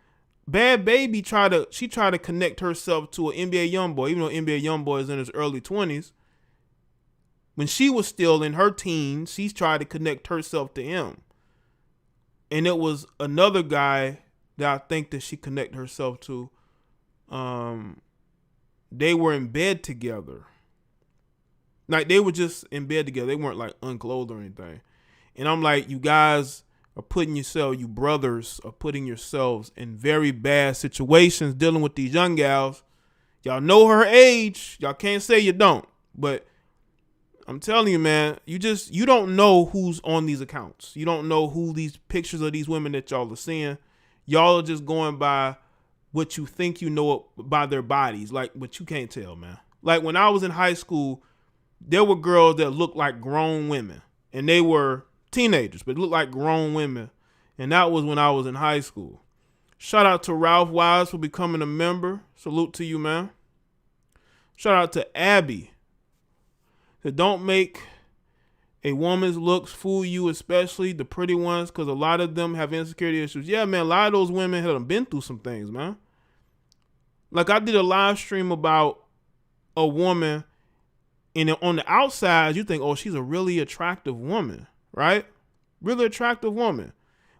Bad Baby tried to connect herself to an NBA YoungBoy, even though NBA YoungBoy is in his early 20s. When she was still in her teens, she tried to connect herself to him. And it was another guy that I think that she connected herself to. They were in bed together. Like, they were just in bed together. They weren't like unclothed or anything. And I'm like, you guys are you brothers are putting yourselves in very bad situations dealing with these young gals. Y'all know her age. Y'all can't say you don't. But I'm telling you, man, you don't know who's on these accounts. You don't know who these pictures of these women that y'all are seeing. Y'all are just going by what you think you know by their bodies, like, but you can't tell, man. Like, when I was in high school, there were girls that looked like grown women, and they were teenagers, but looked like grown women, and that was when I was in high school. Shout out to Ralph Wise for becoming a member. Salute to you, man. Shout out to Abby. So don't make a woman's looks fool you, especially the pretty ones, because a lot of them have insecurity issues. Yeah, man, a lot of those women have been through some things, man. Like, I did a live stream about a woman, and on the outside, you think, oh, she's a really attractive woman, right? Really attractive woman.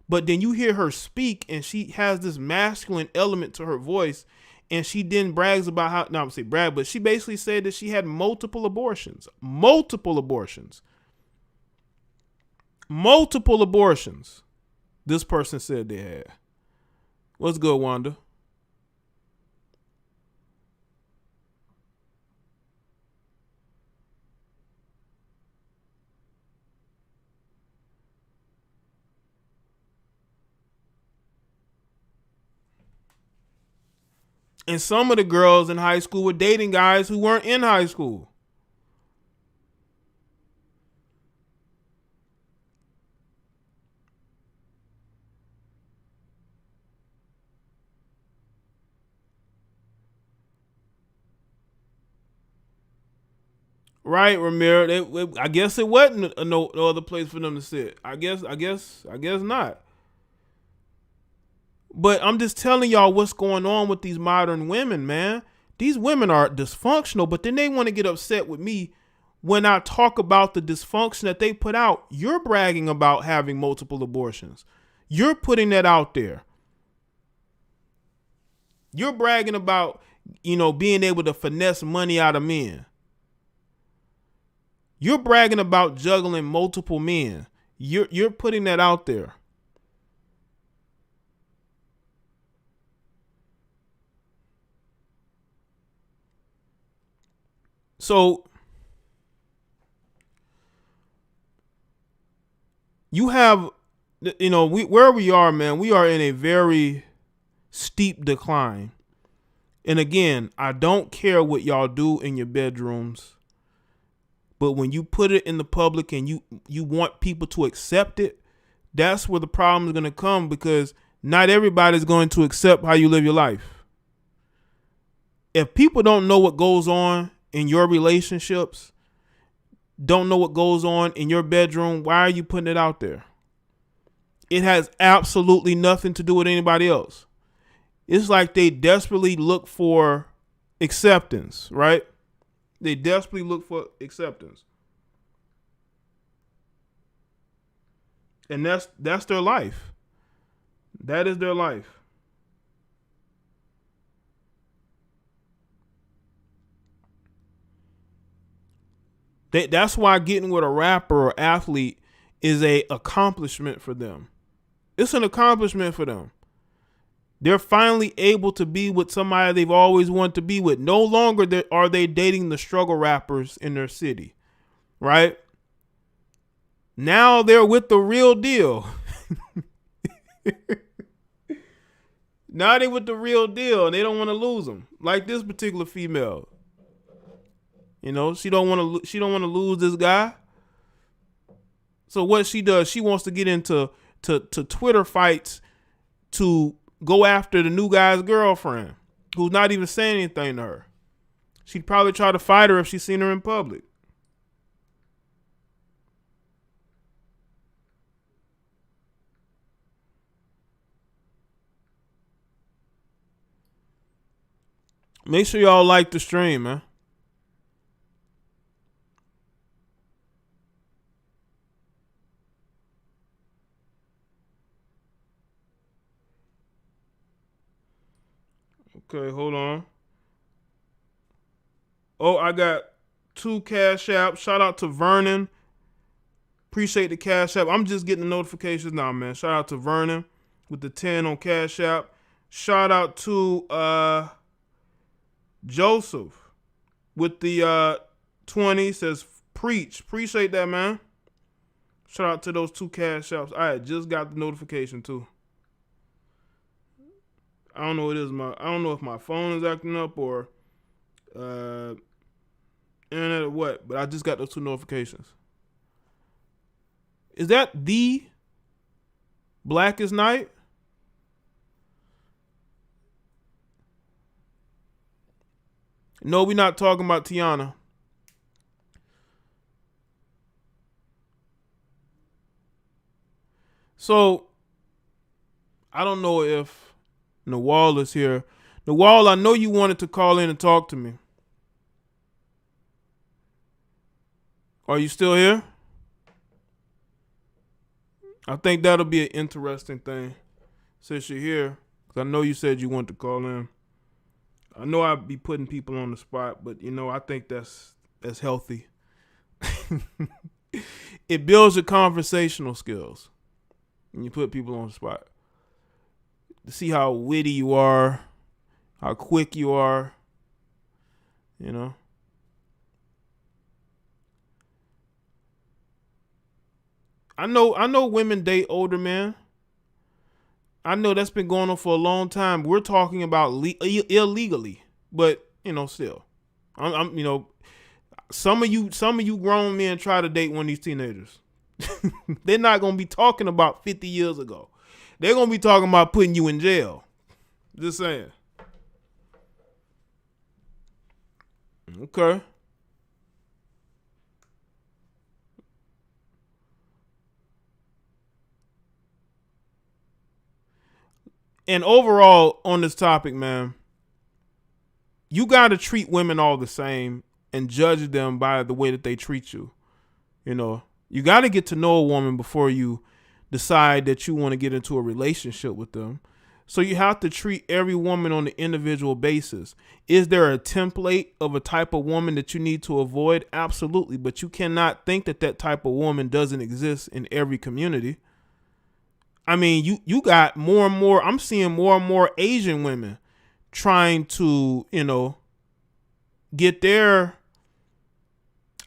But then you hear her speak, and she has this masculine element to her voice, and she then brags about how, not to say brag, but she basically said that she had multiple abortions. Multiple abortions. Multiple abortions. This person said they had. What's good, Wanda? And some of the girls in high school were dating guys who weren't in high school. Right, Ramiro. I guess it wasn't no other place for them to sit. I guess not. But I'm just telling y'all what's going on with these modern women, man. These women are dysfunctional, but then they want to get upset with me when I talk about the dysfunction that they put out. You're bragging about having multiple abortions. You're putting that out there. You're bragging about, being able to finesse money out of men. You're bragging about juggling multiple men. You're putting that out there. So you have, where we are, man, we are in a very steep decline. And again, I don't care what y'all do in your bedrooms. But when you put it in the public and you want people to accept it, that's where the problem is going to come, because not everybody's going to accept how you live your life. If people don't know what goes on in your relationships, don't know what goes on in your bedroom, why are you putting it out there? It has absolutely nothing to do with anybody else. It's like they desperately look for acceptance, right? They desperately look for acceptance. And that's their life. That is their life. That's why getting with a rapper or athlete is a accomplishment for them. It's an accomplishment for them. They're finally able to be with somebody they've always wanted to be with. No longer are they dating the struggle rappers in their city, right? Now they're with the real deal. Now they with the real deal, and they don't want to lose them. Like this particular female, you know, she don't want to lose this guy. So what she does, she wants to get into Twitter fights to go after the new guy's girlfriend, who's not even saying anything to her. She'd probably try to fight her if she seen her in public. Make sure y'all like the stream, man. Okay, hold on. Oh, I got 2 Cash App. Shout out to Vernon. Appreciate the Cash App. I'm just getting the notifications now, man. Shout out to Vernon with the 10 on Cash App. Shout out to Joseph with the 20, says preach. Appreciate that, man. Shout out to those 2 Cash Apps. I had just got the notification too. I don't know what it is. I don't know if my phone is acting up or internet or what, but I just got those 2 notifications. Is that the Blackest Night? No, we're not talking about Tiana. So, I don't know if Nawal is here. Nawal, I know you wanted to call in and talk to me. Are you still here? I think that'll be an interesting thing since you're here. 'Cause I know you said you wanted to call in. I know I'd be putting people on the spot, but you know, I think that's healthy. It builds your conversational skills when you put people on the spot. To see how witty you are, how quick you are, you know. I know women date older men. I know that's been going on for a long time. We're talking about illegally, but you know, still, I'm you know, some of you grown men try to date one of these teenagers. They're not gonna be talking about 50 years ago. They're gonna be talking about putting you in jail. Just saying. Okay. And overall on this topic, man, you got to treat women all the same and judge them by the way that they treat you. You know, you got to get to know a woman before you decide that you want to get into a relationship with them. So you have to treat every woman on an individual basis. Is there a template of a type of woman that you need to avoid? Absolutely. But you cannot think that that type of woman doesn't exist in every community. I mean, you got more and more, I'm seeing more and more Asian women trying to, you know, get their,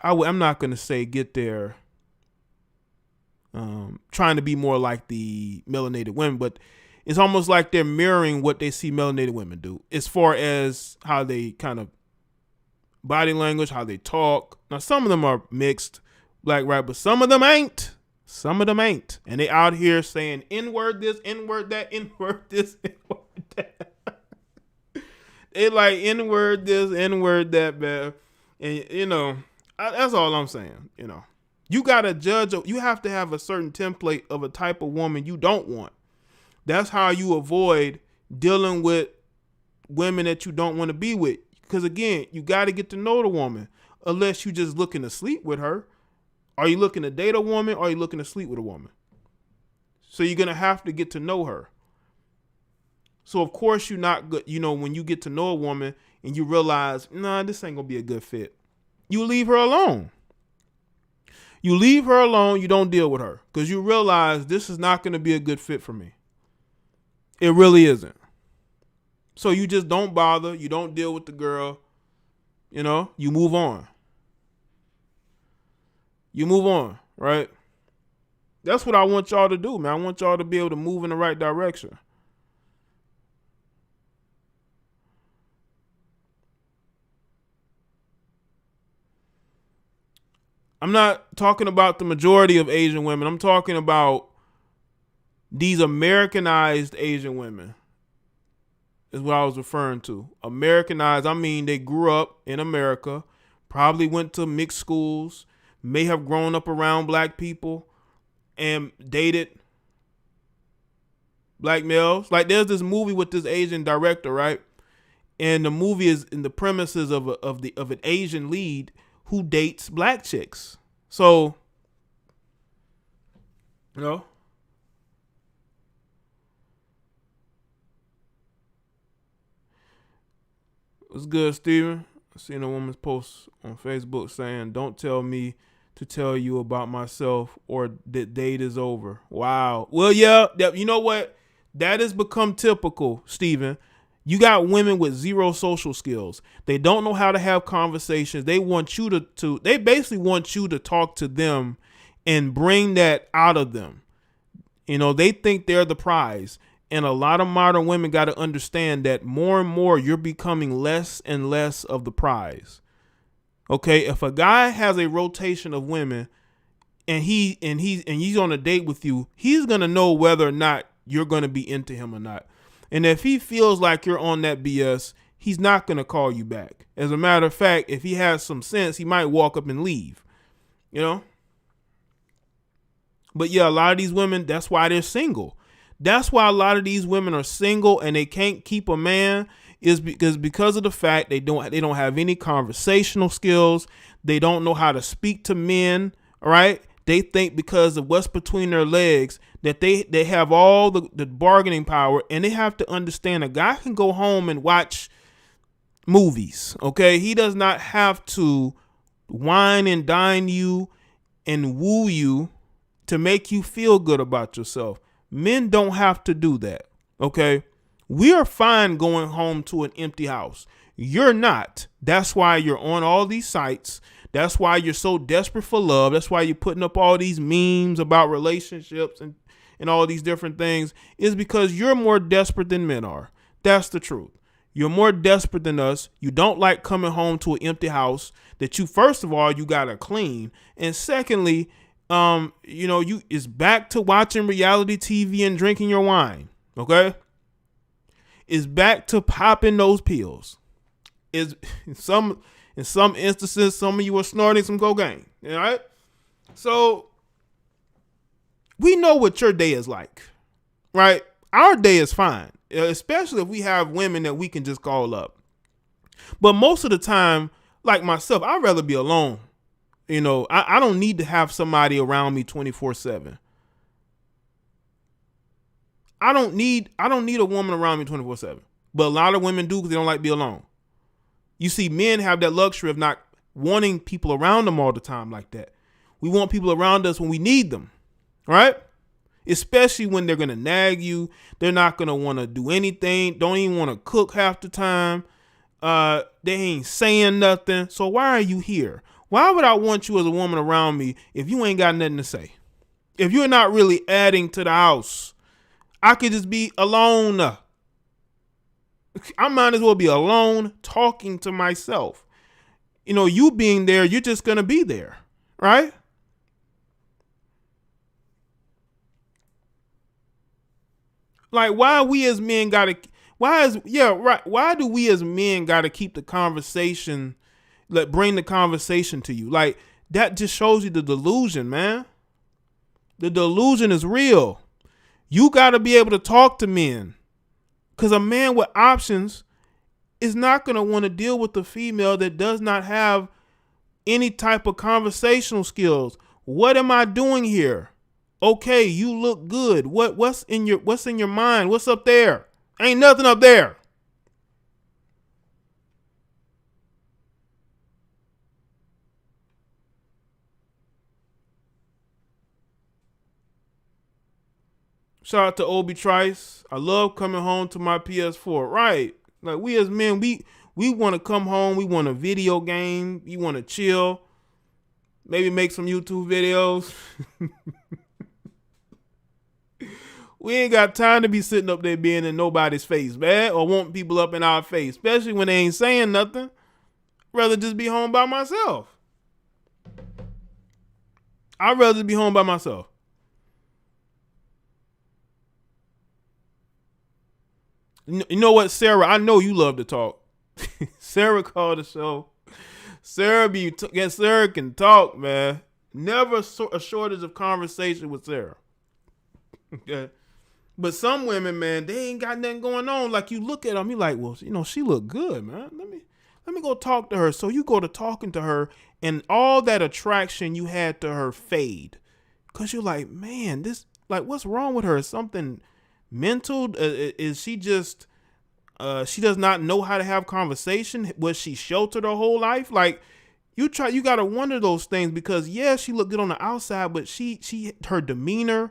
I'm not going to say get their, trying to be more like the melanated women, but it's almost like they're mirroring what they see melanated women do as far as how they kind of body language, how they talk. Now, some of them are mixed, black, right, but some of them ain't. Some of them ain't. And they out here saying N-word this, N-word that, N-word this, N-word that. They like N-word this, N-word that, man. And, you know, that's all I'm saying, you know. You got to judge, you have to have a certain template of a type of woman you don't want. That's how you avoid dealing with women that you don't want to be with. Because, again, you got to get to know the woman, unless you just looking to sleep with her. Are you looking to date a woman, or are you looking to sleep with a woman? So you're going to have to get to know her. So, of course, you're not good. You know, when you get to know a woman and you realize, nah, this ain't going to be a good fit, you leave her alone. You leave her alone. You don't deal with her because you realize this is not going to be a good fit for me. It really isn't. So you just don't bother. You don't deal with the girl. You know, you move on. You move on, right? That's what I want y'all to do, man. I want y'all to be able to move in the right direction. I'm not talking about the majority of Asian women. I'm talking about these Americanized Asian women is what I was referring to. Americanized, I mean they grew up in America, probably went to mixed schools, may have grown up around black people and dated black males. Like there's this movie with this Asian director, right? And the movie is in the premises of an Asian lead who dates black chicks. So, you know, what's good, Steven? I seen a woman's post on Facebook saying, "Don't tell me to tell you about myself or the date is over." Wow. Well, yeah, you know what? That has become typical, Steven. You got women with zero social skills. They don't know how to have conversations. They want you they basically want you to talk to them and bring that out of them. You know, they think they're the prize. And a lot of modern women got to understand that more and more you're becoming less and less of the prize. Okay, if a guy has a rotation of women and he's on a date with you, he's going to know whether or not you're going to be into him or not. And if he feels like you're on that BS, he's not going to call you back. As a matter of fact, if he has some sense, he might walk up and leave, you know? But yeah, a lot of these women, that's why they're single. That's why a lot of these women are single and they can't keep a man is because of the fact they don't have any conversational skills. They don't know how to speak to men, all right? They think because of what's between their legs that they have all the bargaining power, and they have to understand a guy can go home and watch movies, okay? He does not have to wine and dine you and woo you to make you feel good about yourself. Men don't have to do that, okay? We are fine going home to an empty house. You're not. That's why you're on all these sites. That's why you're so desperate for love. That's why you're putting up all these memes about relationships and all these different things, is because you're more desperate than men are. That's the truth. You're more desperate than us. You don't like coming home to an empty house that you, first of all, you got to clean. And secondly, it's back to watching reality TV and drinking your wine. Okay. It's back to popping those pills. Is in some instances, some of you are snorting some cocaine. All right. So we know what your day is like, right? Our day is fine, especially if we have women that we can just call up. But most of the time, like myself, I'd rather be alone. You know, I don't need to have somebody around me 24/7. I don't need a woman around me 24/7. But a lot of women do because they don't like to be alone. You see, men have that luxury of not wanting people around them all the time like that. We want people around us when we need them, right? Especially when they're going to nag you. They're not going to want to do anything. Don't even want to cook half the time. They ain't saying nothing. So why are you here? Why would I want you as a woman around me if you ain't got nothing to say? If you're not really adding to the house, I could just be alone. I might as well be alone talking to myself. you being there, you're just going to be there, right? Like, why we as men got to, why do we as men got to keep the conversation, bring the conversation to you? Like, that just shows you the delusion, man. The delusion is real. You got to be able to talk to men, because a man with options is not going to want to deal with a female that does not have any type of conversational skills. What am I doing here? Okay, you look good. What's in your mind? What's up there? Ain't nothing up there. Shout out to Obi Trice. I love coming home to my PS4. Right. Like, we as men, we want to come home. We want a video game. We want to chill. Maybe make some YouTube videos. We ain't got time to be sitting up there being in nobody's face, man, or wanting people up in our face, especially when they ain't saying nothing. Rather just be home by myself. I'd rather be home by myself. You know what, Sarah? I know you love to talk. Sarah called the show. Sarah can talk, man. Never a shortage of conversation with Sarah. Okay. But some women, man, they ain't got nothing going on. Like, you look at them, you like, well, she look good, man. Let me go talk to her. So you go to talking to her, and all that attraction you had to her fade, because you're like, man, what's wrong with her? Is something mental? Is she just she does not know how to have conversation? Was she sheltered her whole life? Like, you got to wonder those things, because she looked good on the outside, but her demeanor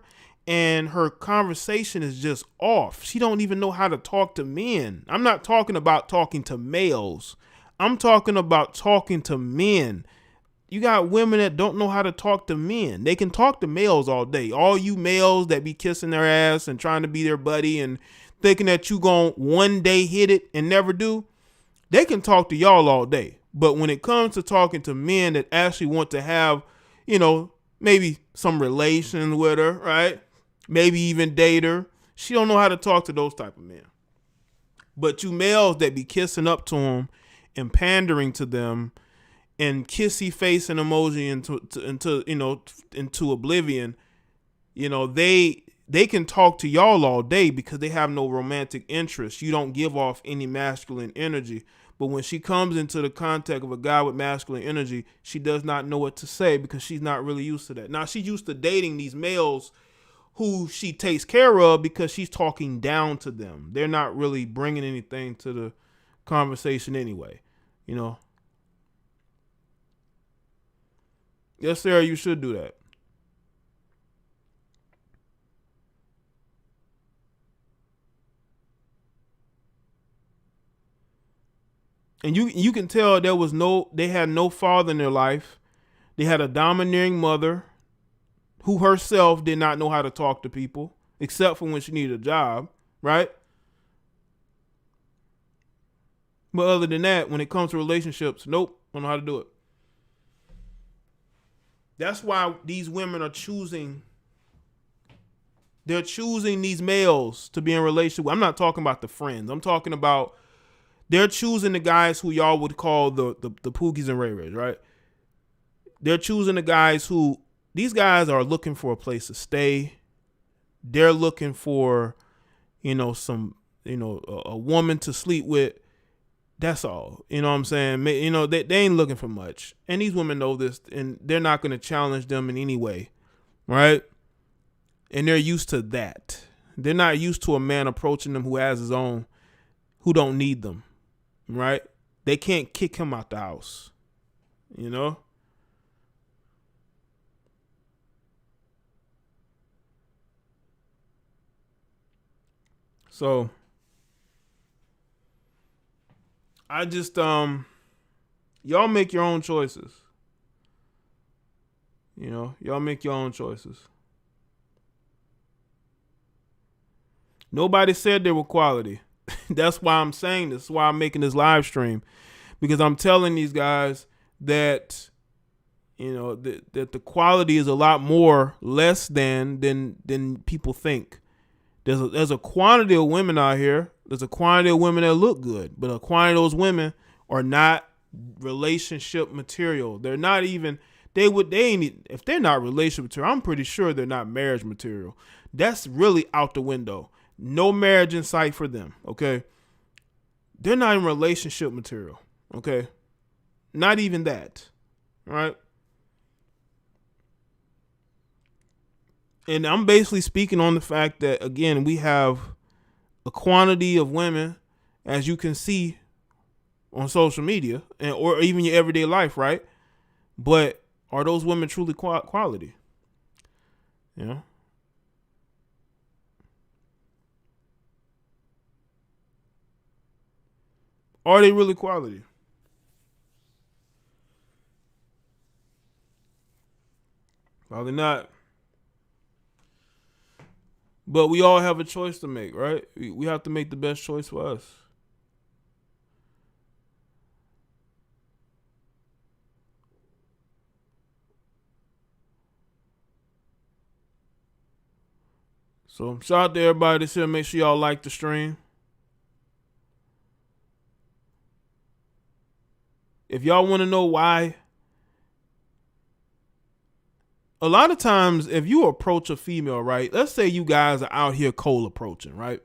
and her conversation is just off. She don't even know how to talk to men. I'm not talking about talking to males. I'm talking about talking to men. You got women that don't know how to talk to men. They can talk to males all day. All you males that be kissing their ass and trying to be their buddy and thinking that you gon' one day hit it and never do, they can talk to y'all all day. But when it comes to talking to men that actually want to have, maybe some relation with her, right? Maybe even date her, she don't know how to talk to those type of men. But you males that be kissing up to them and pandering to them and kissy face and emoji into oblivion, they can talk to y'all all day because they have no romantic interest. You don't give off any masculine energy. But when she comes into the contact of a guy with masculine energy, she does not know what to say, because she's not really used to that. Now, she's used to dating these males who she takes care of because she's talking down to them. They're not really bringing anything to the conversation anyway, Yes, Sarah, you should do that. And you can tell they had no father in their life. They had a domineering mother who herself did not know how to talk to people, except for when she needed a job, right? But other than that, when it comes to relationships, nope, don't know how to do it. That's why these women are choosing. They're choosing these males to be in a relationship with. I'm not talking about the friends. I'm talking about they're choosing the guys who y'all would call the Pookies and Ray Rays, right? They're choosing the guys who, these guys are looking for a place to stay. They're looking for, a woman to sleep with. That's all. You know what I'm saying? They ain't looking for much. And these women know this, and they're not going to challenge them in any way, right? And they're used to that. They're not used to a man approaching them who has his own, who don't need them, right? They can't kick him out the house, So I just y'all make your own choices. Y'all make your own choices. Nobody said they were quality. That's why I'm saying this. That's why I'm making this live stream, because I'm telling these guys that that the quality is a lot more less than people think. There's a quantity of women out here. There's a quantity of women that look good, but a quantity of those women are not relationship material. They're not even if they're not relationship material, I'm pretty sure they're not marriage material. That's really out the window. No marriage in sight for them. Okay, they're not in relationship material. Okay, not even that. All right. And I'm basically speaking on the fact that, again, we have a quantity of women, as you can see on social media or even your everyday life, right? But are those women truly quality? You know? Are they really quality? Probably not. But we all have a choice to make, right? We have to make the best choice for us. So shout out to everybody that's here. Make sure y'all like the stream. If y'all want to know why, a lot of times if you approach a female, right? Let's say you guys are out here cold approaching, right?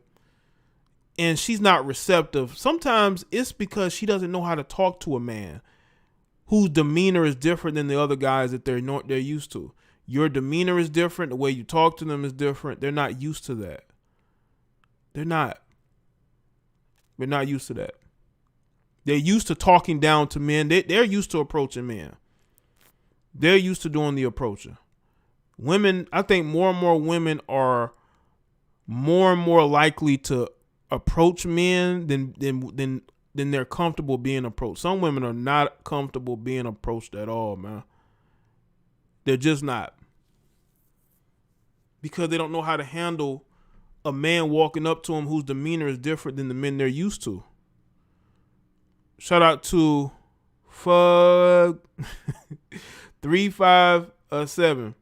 And she's not receptive. Sometimes it's because she doesn't know how to talk to a man whose demeanor is different than the other guys that they're used to. Your demeanor is different. The way you talk to them is different. They're not used to that. They're not. They're not used to that. They're used to talking down to men. They're used to approaching men. They're used to doing the approaching. Women, I think more and more women are more and more likely to approach men than they're comfortable being approached. Some women are not comfortable being approached at all, man. They're just not. Because they don't know how to handle a man walking up to them whose demeanor is different than the men they're used to. Shout out to 357.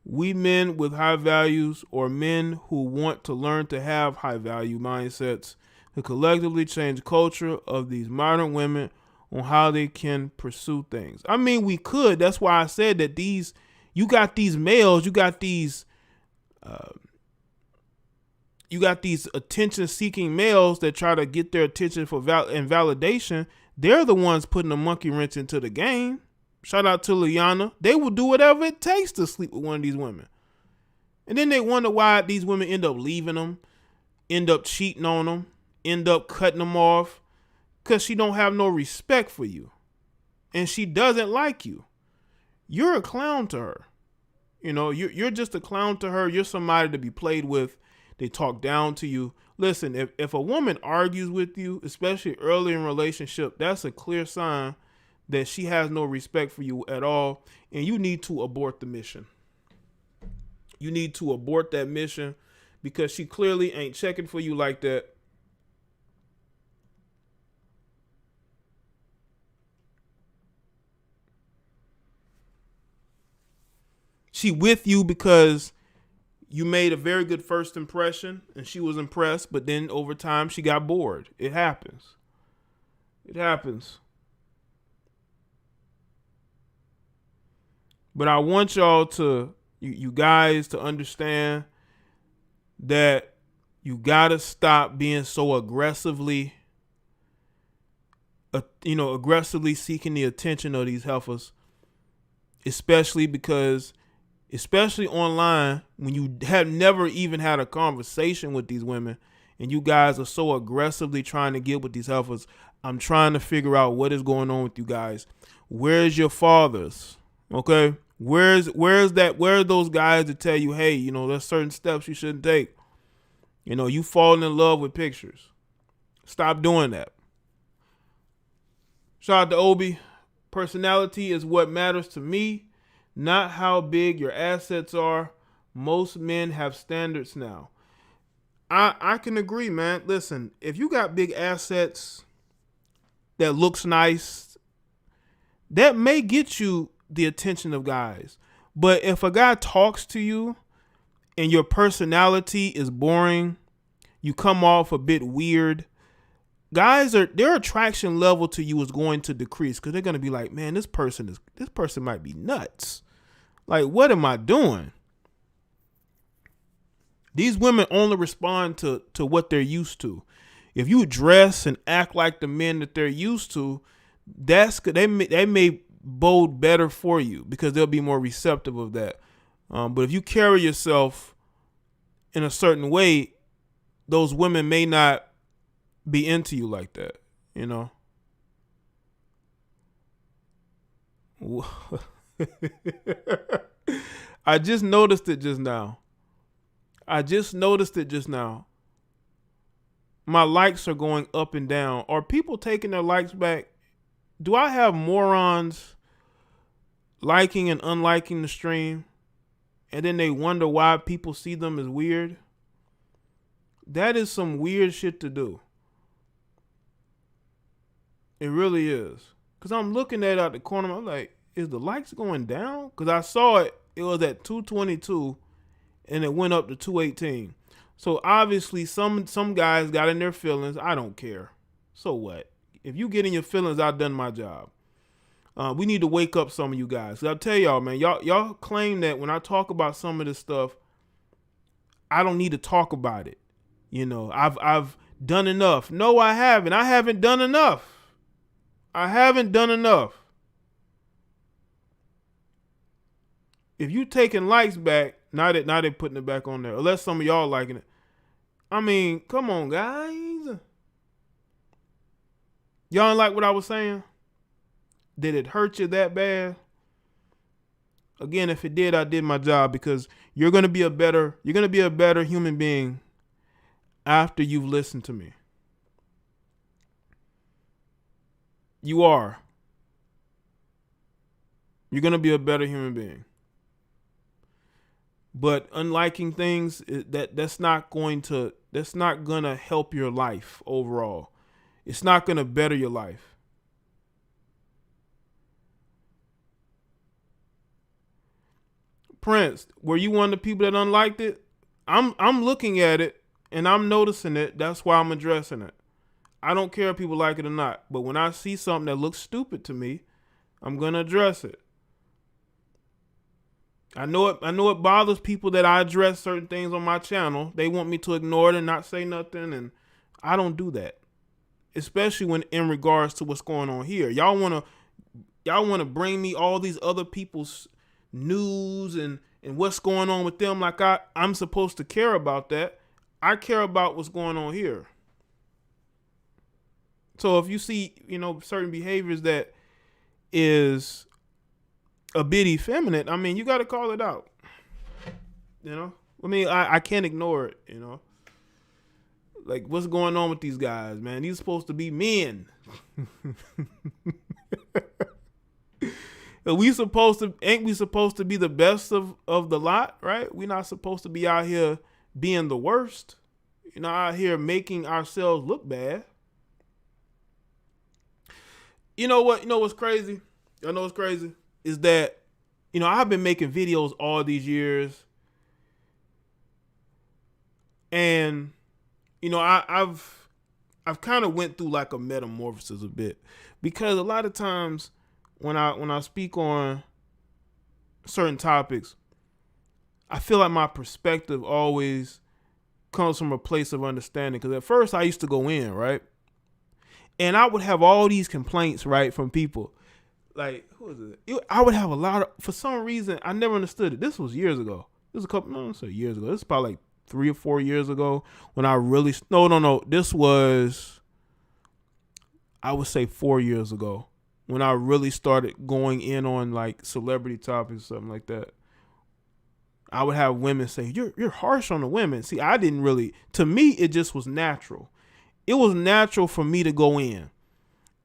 We men with high values, or men who want to learn to have high value mindsets, to collectively change the culture of these modern women on how they can pursue things. I mean, we could. That's why I said that you got these males, you got these attention-seeking males that try to get their attention for and validation. They're the ones putting a monkey wrench into the game. Shout out to Liana. They will do whatever it takes to sleep with one of these women. And then they wonder why these women end up leaving them, end up cheating on them, end up cutting them off, because she don't have no respect for you. And she doesn't like you. You're a clown to her. You're just a clown to her. You're somebody to be played with. They talk down to you. Listen, if a woman argues with you, especially early in a relationship, that's a clear sign that she has no respect for you at all, and you need to abort the mission. You need to abort that mission because she clearly ain't checking for you like that. She with you because you made a very good first impression and she was impressed, but then over time she got bored. It happens. It happens. But I want y'all to, you guys to understand that you gotta stop being so aggressively seeking the attention of these heifers, especially online, when you have never even had a conversation with these women and you guys are so aggressively trying to get with these heifers. I'm trying to figure out what is going on with you guys. Where's your fathers? Okay? Where are those guys that tell you, hey, there's certain steps you shouldn't take? You falling in love with pictures. Stop doing that. Shout out to Obi. Personality is what matters to me, not how big your assets are. Most men have standards now. I can agree, man. Listen, if you got big assets that looks nice that may get you the attention of guys. But if a guy talks to you and your personality is boring, you come off a bit weird, their attraction level to you is going to decrease because they're going to be like, man, this person might be nuts. Like, what am I doing? These women only respond to what they're used to. If you dress and act like the men that they're used to, they may bode better for you because they'll be more receptive of that. But if you carry yourself in a certain way, those women may not be into you like that, you know? I just noticed it just now. My likes are going up and down. Are people taking their likes back? Do I have morons liking and unliking the stream, and then they wonder why people see them as weird? That is some weird shit to do. It really is. Because I'm looking at it out the corner. I'm like, is the likes going down? Because I saw it. It was at 222, and it went up to 218. So obviously some guys got in their feelings. I don't care. So what? If you get in your feelings, I've done my job. We need to wake up some of you guys. I'll tell y'all, man, y'all claim that when I talk about some of this stuff, I don't need to talk about it. You know, I've done enough. No, I haven't. I haven't done enough. If you taking likes back, now they putting it back on there. Unless some of y'all liking it. I mean, come on, guys. Y'all ain't like what I was saying? Did it hurt you that bad? Again, if it did, I did my job, because you're gonna be a better human being after you've listened to me. You are. You're gonna be a better human being. But unliking things, that's not gonna help your life overall. It's not gonna better your life. Prince, were you one of the people that unliked it? I'm looking at it and I'm noticing it. That's why I'm addressing it. I don't care if people like it or not. But when I see something that looks stupid to me, I'm gonna address it. I know it bothers people that I address certain things on my channel. They want me to ignore it and not say nothing, and I don't do that. Especially when in regards to what's going on here. Y'all wanna bring me all these other people's news and what's going on with them like I'm supposed to care about that. I care about what's going on here. So if you see, certain behaviors that is a bit effeminate, I mean, you got to call it out. I can't ignore it, Like, what's going on with these guys, man? These are supposed to be men. Ain't we supposed to be the best of the lot, right? We're not supposed to be out here being the worst. Out here making ourselves look bad. You know what? What's crazy? I know what's crazy is that, I've been making videos all these years, and I've kind of went through like a metamorphosis a bit, because a lot of times when I speak on certain topics, I feel like my perspective always comes from a place of understanding. Because at first I used to go in, right? And I would have all these complaints, right, from people. Like, who is it? I would have a lot of, for some reason, I never understood it. This was years ago. This was years ago. This is probably like 3 or 4 years ago when I really, no. This was, I would say 4 years ago when I really started going in on like celebrity topics, something like that. I would have women say, you're harsh on the women. See, I didn't really, to me, it just was natural. It was natural for me to go in.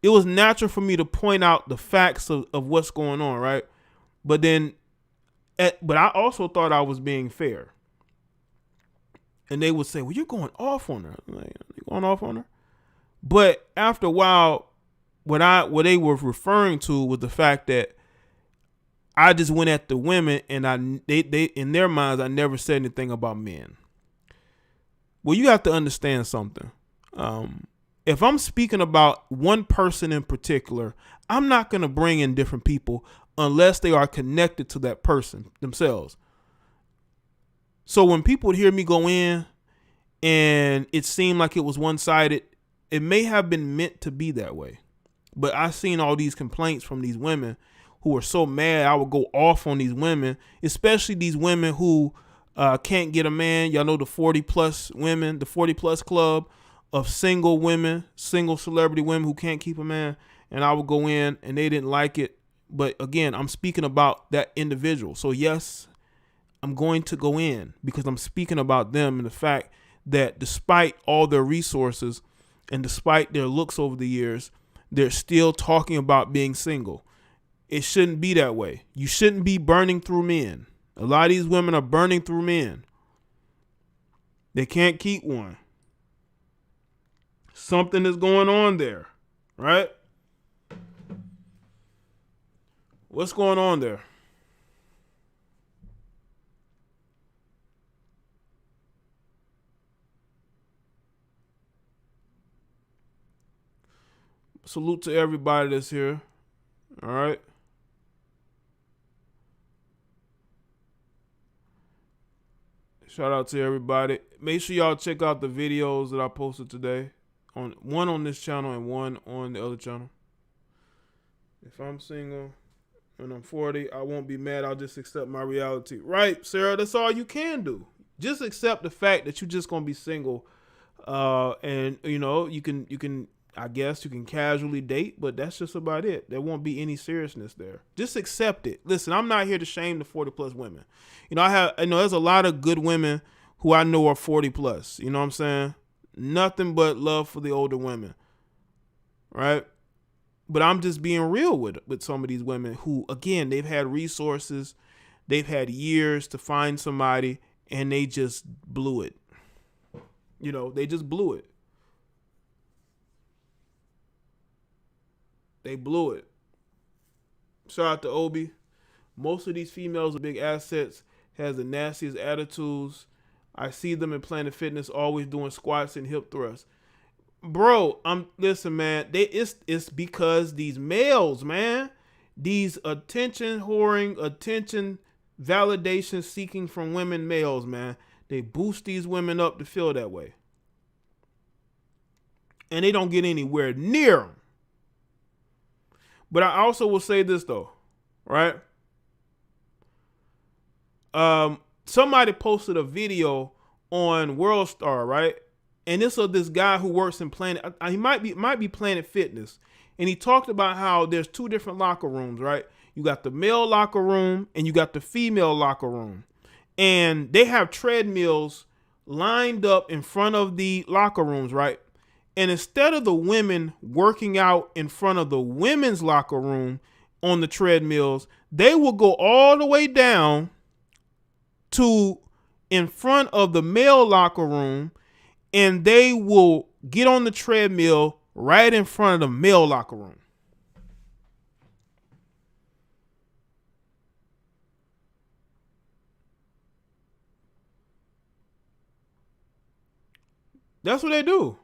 It was natural for me to point out the facts of what's going on, right? But I also thought I was being fair. And they would say, well, you're going off on her. I'm like, you going off on her? But after a while, what they were referring to was the fact that I just went at the women, and they in their minds I never said anything about men. Well, you have to understand something. If I'm speaking about one person in particular, I'm not going to bring in different people unless they are connected to that person themselves. So when people would hear me go in and it seemed like it was one-sided, it may have been meant to be that way. But I've seen all these complaints from these women who are so mad I would go off on these women, especially these women who can't get a man. Y'all know the 40 plus women, the 40 plus club of single women, single celebrity women who can't keep a man. And I would go in and they didn't like it. But again, I'm speaking about that individual. So yes, I'm going to go in because I'm speaking about them and the fact that despite all their resources and despite their looks over the years, they're still talking about being single. It shouldn't be that way. You shouldn't be burning through men. A lot of these women are burning through men. They can't keep one. Something is going on there, right? What's going on there? Salute to everybody that's here. All right. Shout out to everybody. Make sure y'all check out the videos that I posted today. One on this channel and one on the other channel. If I'm single and I'm 40, I won't be mad. I'll just accept my reality. Right, Sarah? That's all you can do. Just accept the fact that you're just gonna be single. And you can I guess you can casually date, but that's just about it. There won't be any seriousness there. Just accept it. Listen, I'm not here to shame the 40 plus women. I know there's a lot of good women who I know are 40 plus. You know what I'm saying? Nothing but love for the older women. Right? But I'm just being real with some of these women who, again, they've had resources, they've had years to find somebody, and they just blew it. They just blew it. They blew it. Shout out to Obi. Most of these females with big assets has the nastiest attitudes. I see them in Planet Fitness always doing squats and hip thrusts. Bro, listen, man. It's because these males, man, these attention whoring, attention validation seeking from women males, man, they boost these women up to feel that way. And they don't get anywhere near them. But I also will say this though, right? Somebody posted a video on World Star, right? And this is this guy who works in Planet. He might be Planet Fitness, and he talked about how there's two different locker rooms, right? You got the male locker room and you got the female locker room, and they have treadmills lined up in front of the locker rooms, right? And instead of the women working out in front of the women's locker room on the treadmills, they will go all the way down to in front of the male locker room, and they will get on the treadmill right in front of the male locker room. That's what they do.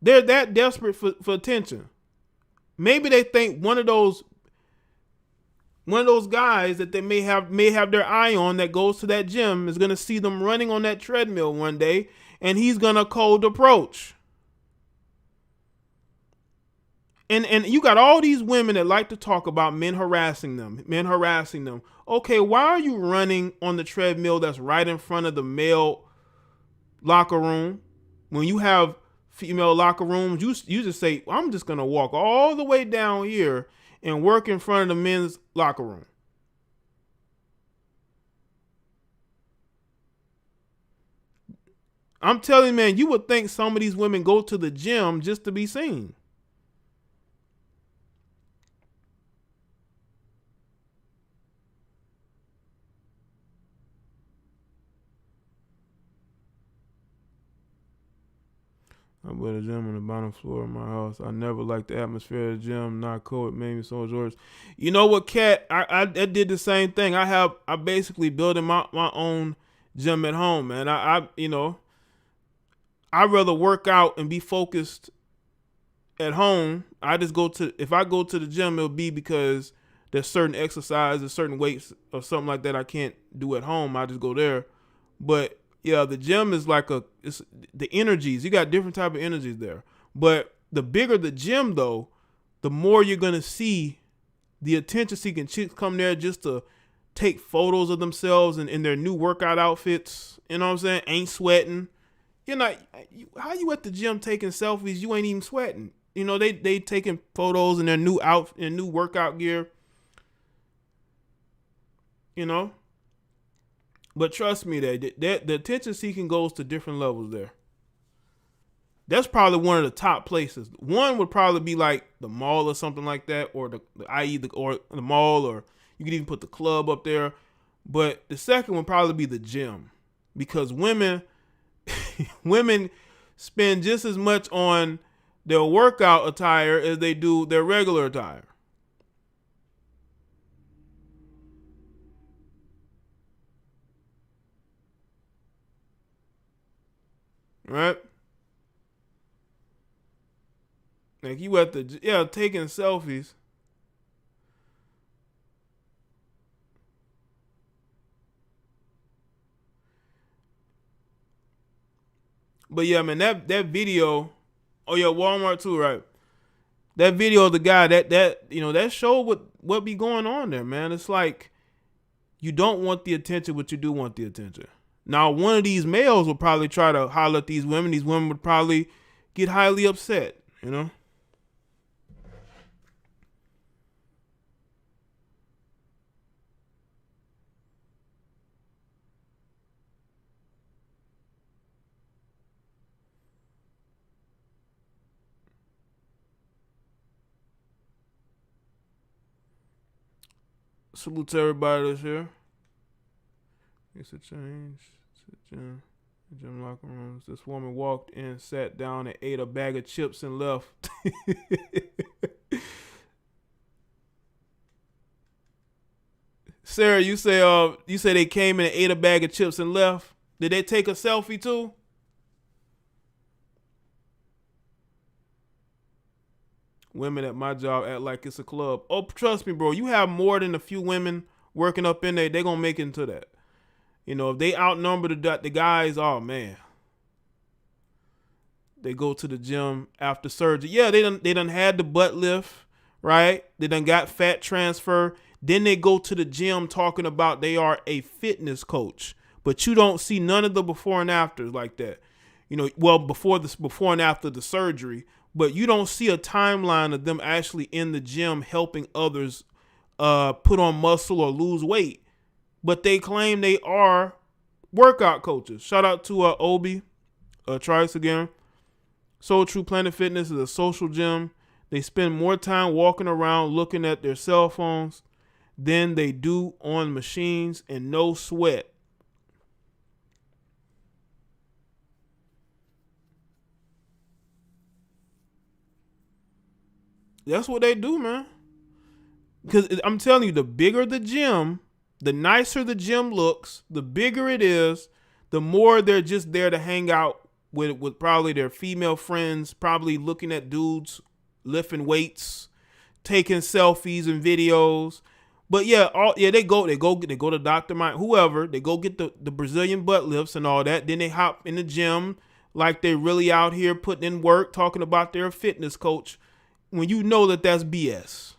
They're that desperate for attention. Maybe they think one of those guys that they may have their eye on that goes to that gym is going to see them running on that treadmill one day, and he's going to cold approach. And you got all these women that like to talk about men harassing them. Okay, why are you running on the treadmill that's right in front of the male locker room when you have female locker rooms? You just say, I'm just going to walk all the way down here and work in front of the men's locker room. I'm telling you, man, you would think some of these women go to the gym just to be seen. I built a gym on the bottom floor of my house. I never liked the atmosphere of the gym. Not cool. It made me so much worse. You know what, Kat? I did the same thing. I basically building my own gym at home, man. I'd rather work out and be focused at home. If I go to the gym, it'll be because there's certain exercises, certain weights or something like that I can't do at home. I just go there. But yeah, the gym is like it's the energies. You got different type of energies there. But the bigger the gym though, the more you're gonna see the attention-seeking chicks come there just to take photos of themselves in their new workout outfits. You know what I'm saying? Ain't sweating. You're not. How you at the gym taking selfies? You ain't even sweating. You know they taking photos in their new workout gear. You know. But trust me, the attention seeking goes to different levels there. That's probably one of the top places. One would probably be like the mall or something like that, or the mall, or you could even put the club up there. But the second would probably be the gym, because women spend just as much on their workout attire as they do their regular attire. Right? Like you at taking selfies. But yeah, man, that video. Oh yeah, Walmart too, right? That video of the guy that showed what be going on there, man. It's like you don't want the attention, but you do want the attention. Now, one of these males will probably try to holler at these women. These women would probably get highly upset, you know? Salute to everybody that's here. It's a change. It's a gym locker rooms. This woman walked in, sat down, and ate a bag of chips and left. Sarah, you say they came in and ate a bag of chips and left. Did they take a selfie too? Women at my job act like it's a club. Oh, trust me, bro. You have more than a few women working up in there. They gonna make it into that. You know, if they outnumber the guys, oh man. They go to the gym after surgery. Yeah, they done had the butt lift, right? They done got fat transfer. Then they go to the gym talking about they are a fitness coach. But you don't see none of the before and afters like that. You know, well, before and after the surgery, but you don't see a timeline of them actually in the gym helping others put on muscle or lose weight. But they claim they are workout coaches. Shout out to Obi, Trice again. Soul True Planet Fitness is a social gym. They spend more time walking around looking at their cell phones than they do on machines, and no sweat. That's what they do, man. Because I'm telling you, the bigger the gym, the nicer the gym looks, the bigger it is, the more they're just there to hang out with probably their female friends, probably looking at dudes lifting weights, taking selfies and videos. But yeah, they go to Dr. Mike, whoever, they go get the Brazilian butt lifts and all that. Then they hop in the gym like they really out here putting in work, talking about their fitness coach, when you know that that's BS.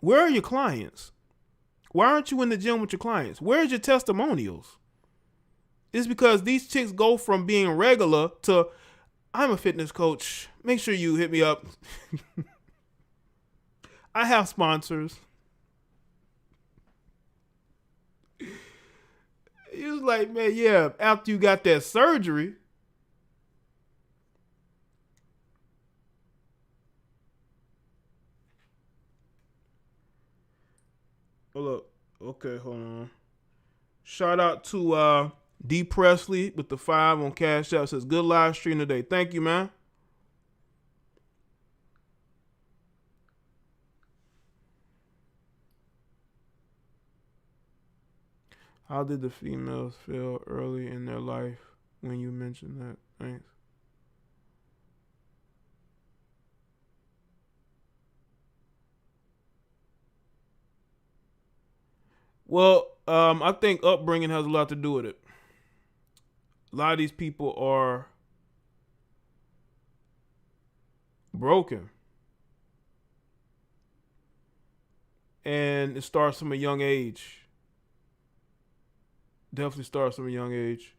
Where are your clients? Why aren't you in the gym with your clients? Where's your testimonials? It's because these chicks go from being regular to, I'm a fitness coach. Make sure you hit me up. I have sponsors. He was like, man, yeah, after you got that surgery. Hold up. Okay, hold on. Shout out to D Presley with the 5 on Cash App. Says, good live stream today. Thank you, man. How did the females feel early in their life when you mentioned that? Thanks. Well, I think upbringing has a lot to do with it. A lot of these people are broken. And it starts from a young age. Definitely starts from a young age.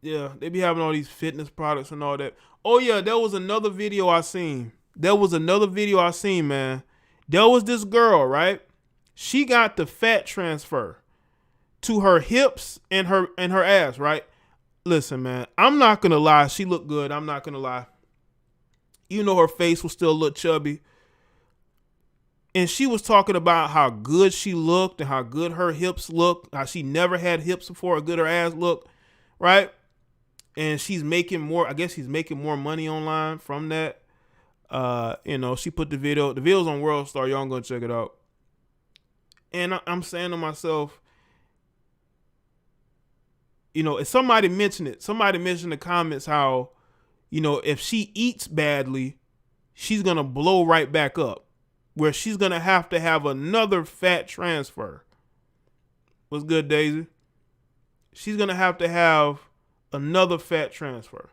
Yeah, they be having all these fitness products and all that. Oh yeah, there was another video I seen. Man. There was this girl, right? She got the fat transfer to her hips and her ass, right? Listen, man, I'm not gonna lie. She looked good. I'm not gonna lie. Even though her face was still a little chubby. And she was talking about how good she looked and how good her hips looked, how she never had hips before, how good her ass looked, right? And she's making more, I guess she's making more money online from that. She put the video's on World Star, y'all go check it out. And I'm saying to myself, if somebody mentioned in the comments how, if she eats badly, she's going to blow right back up, where she's going to have another fat transfer. What's good, Daisy? She's going to have another fat transfer.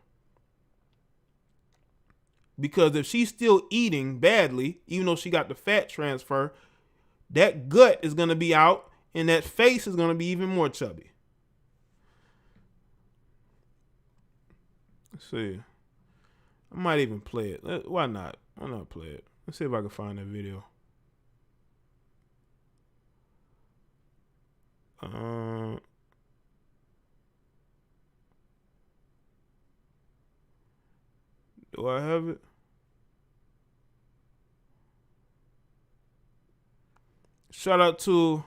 Because if she's still eating badly, even though she got the fat transfer, that gut is going to be out and that face is going to be even more chubby. Let's see. I might even play it. Why not? Why not play it? Let's see if I can find that video. Do I have it? Shout out to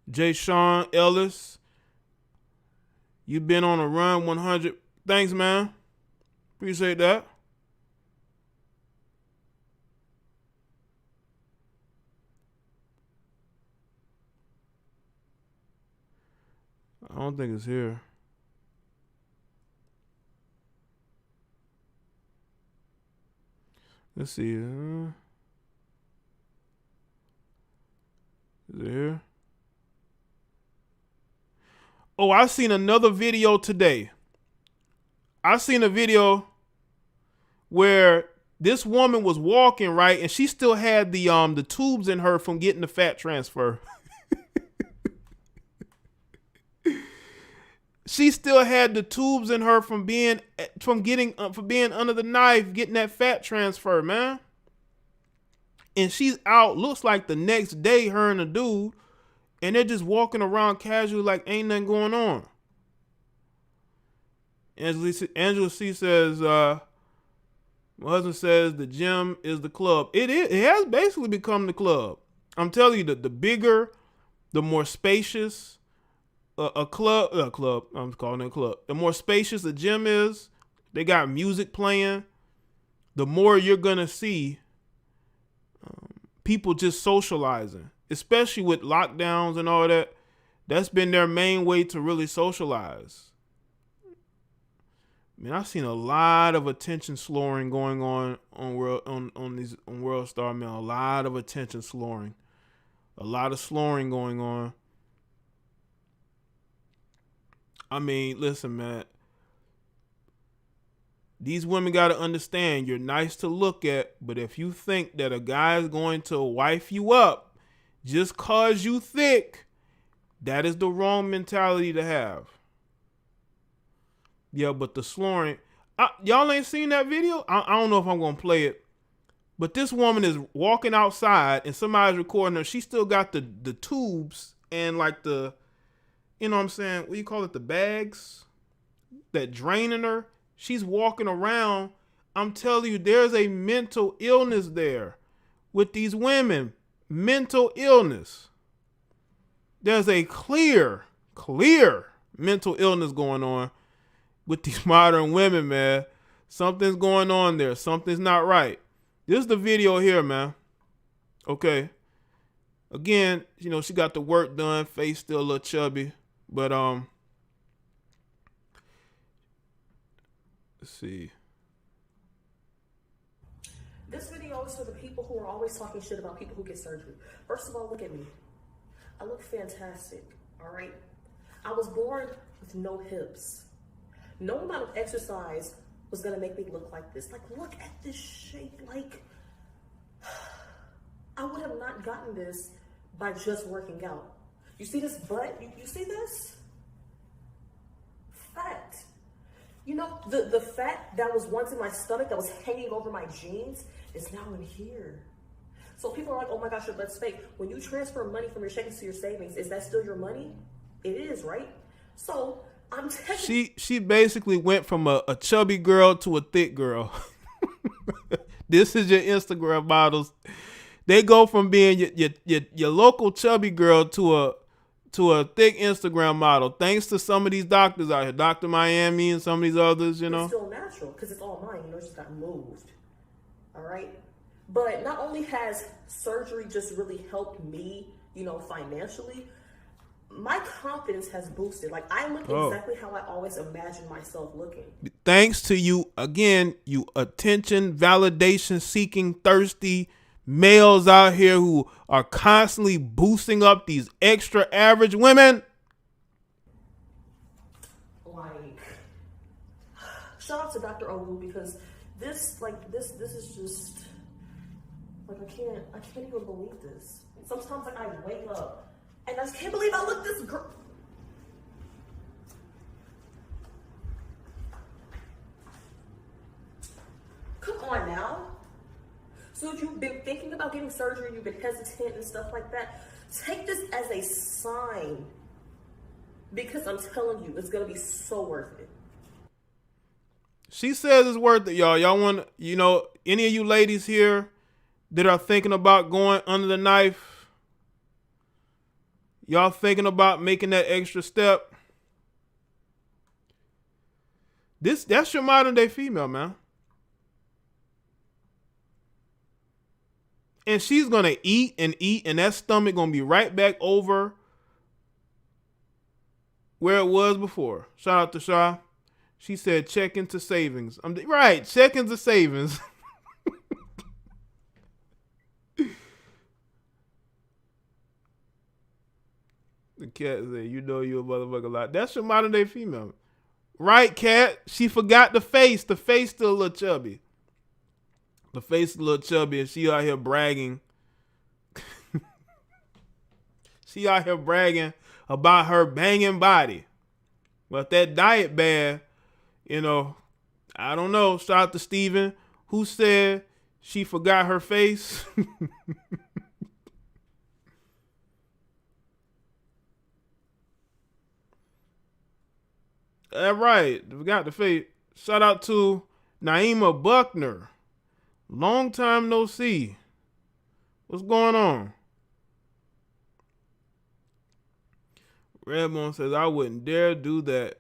J. Sean Ellis. You've been on a run 100. Thanks, man. Appreciate that. I don't think it's here. Let's see. Is it here? Oh, I seen another video today. I seen a video where this woman was walking, right, and she still had the tubes in her from getting the fat transfer. She still had the tubes in her from being under the knife, getting that fat transfer, man. And she's out, looks like the next day, her and the dude, and they're just walking around casually like ain't nothing going on. Angela C says, my husband says the gym is the club. It is. It has basically become the club. I'm telling you, the bigger, the more spacious a club. I'm calling it a club. The more spacious the gym is, they got music playing. The more you're gonna see people just socializing, especially with lockdowns and all that. That's been their main way to really socialize. Man, I've seen a lot of attention slurring going on World Star, man. A lot of attention slurring. A lot of slurring going on. I mean, listen, man. These women got to understand you're nice to look at, but if you think that a guy is going to wife you up just cause you thick, that is the wrong mentality to have. Yeah, but the slurring, y'all ain't seen that video? I don't know if I'm going to play it, but this woman is walking outside and somebody's recording her. She still got the tubes and like the, you know what I'm saying? What do you call it? The bags that draining her. She's walking around. I'm telling you, there's a mental illness there with these women. Mental illness. There's a clear mental illness going on with these modern women, man. Something's going on there. Something's not right. This is the video here, man. Okay. Again, you know, she got the work done, face still a little chubby, but let's see. This video is for the people who are always talking shit about people who get surgery. First of all, look at me. I look fantastic, all right? I was born with no hips. No amount of exercise was gonna make me look like this. Like, look at this shape. Like, I would have not gotten this by just working out. You see this butt? You see this? Fat. You know, the fat that was once in my stomach that was hanging over my jeans is now in here. So people are like, oh my gosh, your butt's fake. When you transfer money from your checkings to your savings, is that still your money? It is, right? So I'm She basically went from a chubby girl to a thick girl. This is your Instagram models. They go from being your local chubby girl to a thick Instagram model, thanks to some of these doctors out here, Dr. Miami and some of these others, you know. It's still natural because it's all mine, you know, it just got moved. All right. But not only has surgery just really helped me, you know, financially, my confidence has boosted. Like, I look exactly how I always imagined myself looking. Thanks to you, again, you attention, validation seeking, thirsty males out here who are constantly boosting up these extra average women. Like, shout out to Dr. Wood, because this is just, like, I can't even believe this. Sometimes, like, I wake up and I just can't believe I look this girl. Come on now. So if you've been thinking about getting surgery, you've been hesitant and stuff like that, take this as a sign, because I'm telling you, it's gonna be so worth it. She says it's worth it, y'all. Y'all want, you know, any of you ladies here that are thinking about going under the knife, y'all thinking about making that extra step, that's your modern day female, man. And she's gonna eat, and that stomach gonna be right back over where it was before. Shout out to Shaw. She said check into savings. Right, check into savings. The cat said, you know you a motherfucker lot. That's your modern day female. Right, cat? She forgot the face. The face still a little chubby. The face a little chubby, and she out here bragging. She out here bragging about her banging body. But that diet bad, you know, I don't know. Shout out to Steven, who said she forgot her face. All right, forgot the face. Shout out to Naima Buckner. Long time no see. What's going on? Redbone says, I wouldn't dare do that.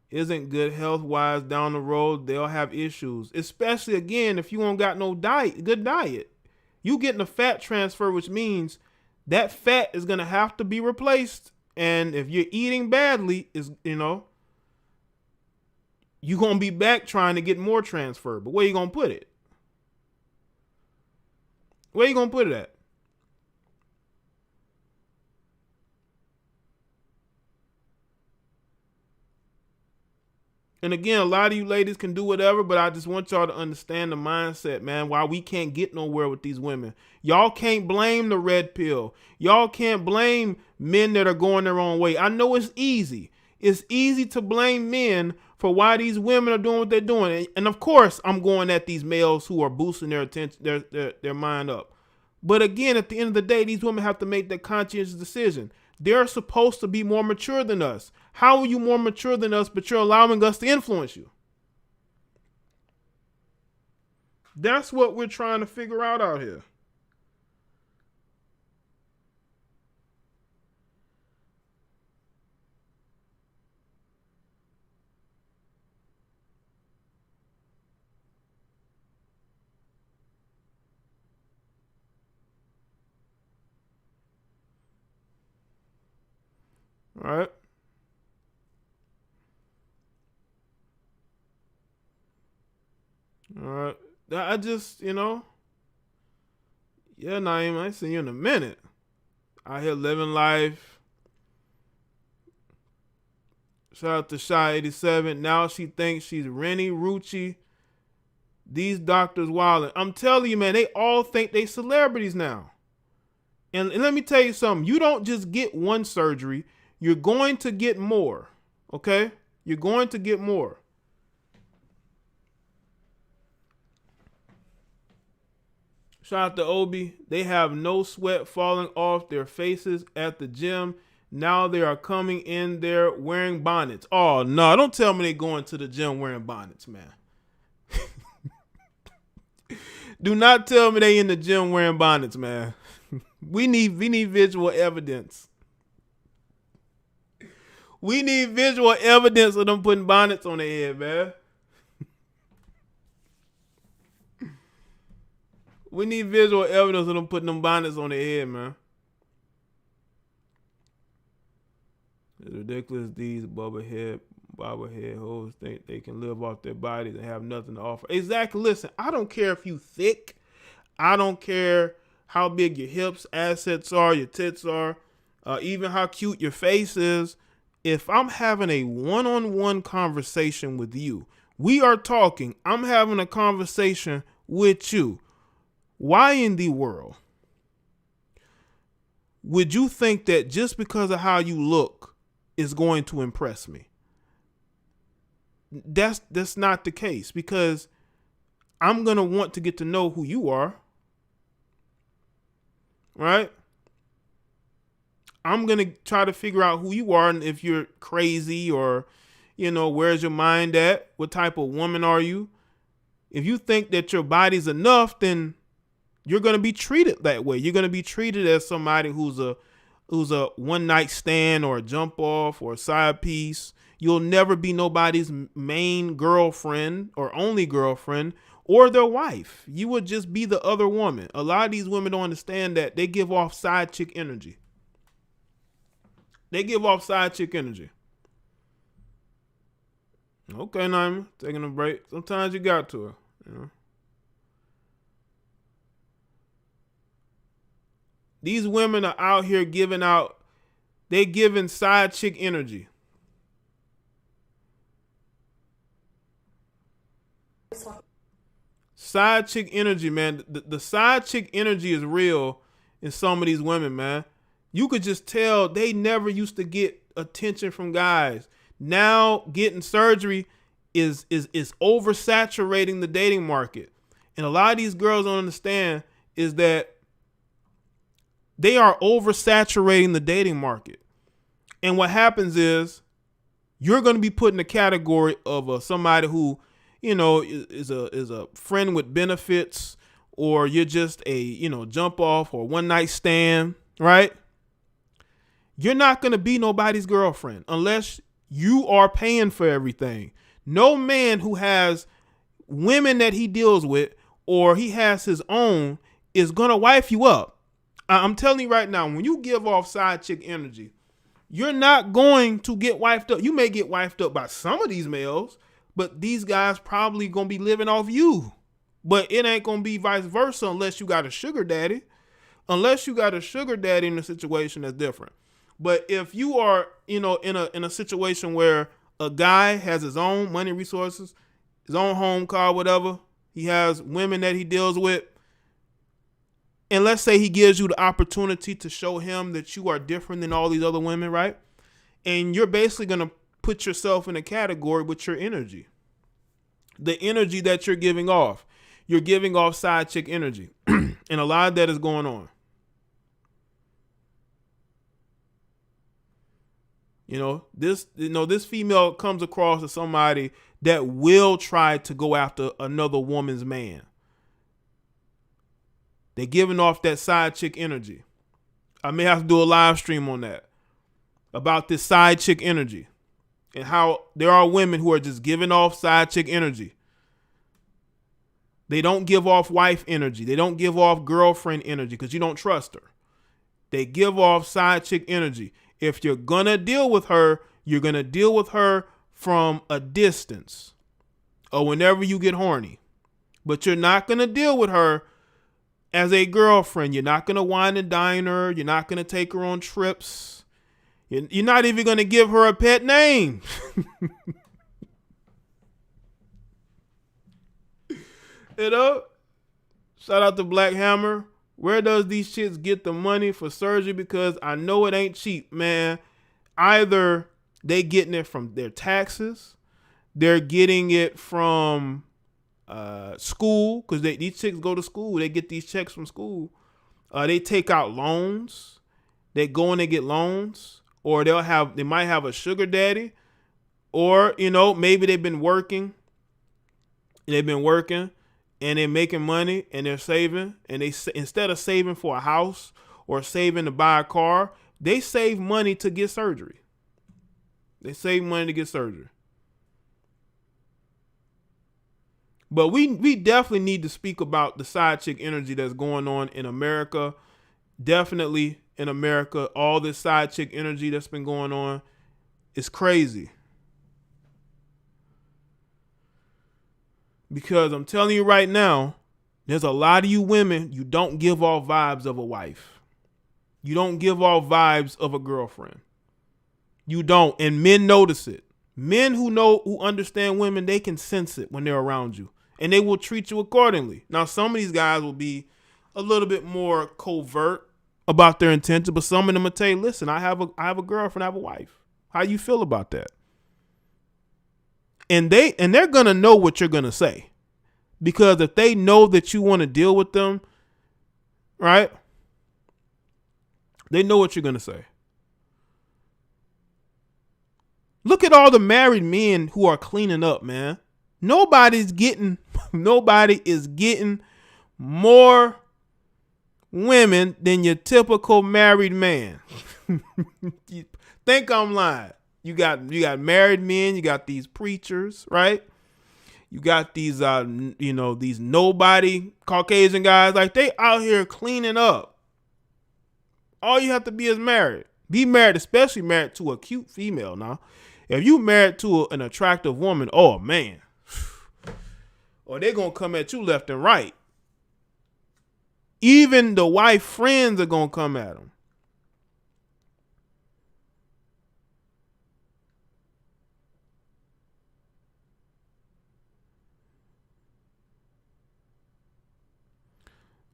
Isn't good health-wise down the road. They'll have issues. Especially, again, if you don't got no good diet. You getting a fat transfer, which means that fat is going to have to be replaced. And if you're eating badly, you're going to be back trying to get more transfer. But where you going to put it? Where you going to put it at? And again, a lot of you ladies can do whatever, but I just want y'all to understand the mindset, man, why we can't get nowhere with these women. Y'all can't blame the red pill. Y'all can't blame men that are going their own way. I know it's easy. It's easy to blame men for why these women are doing what they're doing. And of course, I'm going at these males who are boosting their attention, their mind up. But again, at the end of the day, these women have to make that conscientious decision. They're supposed to be more mature than us. How are you more mature than us, but you're allowing us to influence you? That's what we're trying to figure out here. All right. All right. I just, yeah, Naeem, I ain't seen you in a minute. Out here living life. Shout out to Shy87. Now she thinks she's Rennie Rucci. These doctors wildin'. I'm telling you, man, they all think they celebrities now. And let me tell you something. You don't just get one surgery. You're going to get more. Okay? You're going to get more. Shout out to Obi. They have no sweat falling off their faces at the gym. Now they are coming in there wearing bonnets. Oh, no. Don't tell me they going to the gym wearing bonnets, man. Do not tell me they in the gym wearing bonnets, man. We need visual evidence. We need visual evidence of them putting bonnets on their head, man. We need visual evidence of them putting them bonnets on their head, man. It's ridiculous these bobblehead hoes think they can live off their bodies and have nothing to offer. Exactly. Listen, I don't care if you thick. I don't care how big your hips, assets are, your tits are, even how cute your face is. If I'm having a one-on-one conversation with you, we are talking, I'm having a conversation with you. Why in the world would you think that just because of how you look is going to impress me? That's not the case, because I'm going to want to get to know who you are. Right? I'm going to try to figure out who you are, and if you're crazy or, where's your mind at? What type of woman are you? If you think that your body's enough, then you're going to be treated that way. You're going to be treated as somebody who's a one night stand or a jump off or a side piece. You'll never be nobody's main girlfriend or only girlfriend or their wife. You would just be the other woman. A lot of these women don't understand that. They give off side chick energy. Okay, Naima, taking a break. Sometimes you got to, These women are out here giving side chick energy. Side chick energy, man. The side chick energy is real in some of these women, man. You could just tell they never used to get attention from guys. Now getting surgery is oversaturating the dating market. And a lot of these girls don't understand is that they are oversaturating the dating market. And what happens is you're going to be put in the category of somebody who, is a friend with benefits, or you're just a, jump off or one night stand, right? You're not going to be nobody's girlfriend unless you are paying for everything. No man who has women that he deals with or he has his own is going to wife you up. I'm telling you right now, when you give off side chick energy, you're not going to get wifed up. You may get wifed up by some of these males, but these guys probably going to be living off you. But it ain't going to be vice versa unless you got a sugar daddy. Unless you got a sugar daddy in a situation that's different. But if you are, in a situation where a guy has his own money resources, his own home car, whatever, he has women that he deals with, and let's say he gives you the opportunity to show him that you are different than all these other women, right? And you're basically going to put yourself in a category with your energy. The energy that you're giving off. You're giving off side chick energy. And a lot of that is going on. This female comes across as somebody that will try to go after another woman's man. They're giving off that side chick energy. I may have to do a live stream on that, about this side chick energy and how there are women who are just giving off side chick energy. They don't give off wife energy. They don't give off girlfriend energy because you don't trust her. They give off side chick energy. If you're going to deal with her, you're going to deal with her from a distance or whenever you get horny. But you're not going to deal with her as a girlfriend. You're not going to wine and dine her. You're not going to take her on trips. You're not even going to give her a pet name. You know? Shout out to Black Hammer. Where does these chicks get the money for surgery? Because I know it ain't cheap, man. Either they getting it from their taxes, they're getting it from school, because these chicks go to school. They get these checks from school. They take out loans. They go and they get loans, or they might have a sugar daddy, or maybe they've been working. And they're making money and they're saving, and they, instead of saving for a house or saving to buy a car, they save money to get surgery. But we definitely need to speak about the side chick energy that's going on in America. Definitely in America, all this side chick energy that's been going on is crazy. Because I'm telling you right now, there's a lot of you women, you don't give off vibes of a wife. You don't give off vibes of a girlfriend. You don't. And men notice it. Men who understand women, they can sense it when they're around you. And they will treat you accordingly. Now, some of these guys will be a little bit more covert about their intention, but some of them will tell you, listen, I have a girlfriend, I have a wife. How you feel about that? And they're going to know what you're going to say, because if they know that you want to deal with them, right? They know what you're going to say. Look at all the married men who are cleaning up, man. Nobody is getting more women than your typical married man. You think I'm lying? You got married men, you got these preachers, right? You got these these nobody Caucasian guys, like they out here cleaning up. All you have to be is married. Be married, especially married to a cute female. Now, if you married to an attractive woman, oh man, or they're gonna come at you left and right. Even the wife friends are gonna come at them.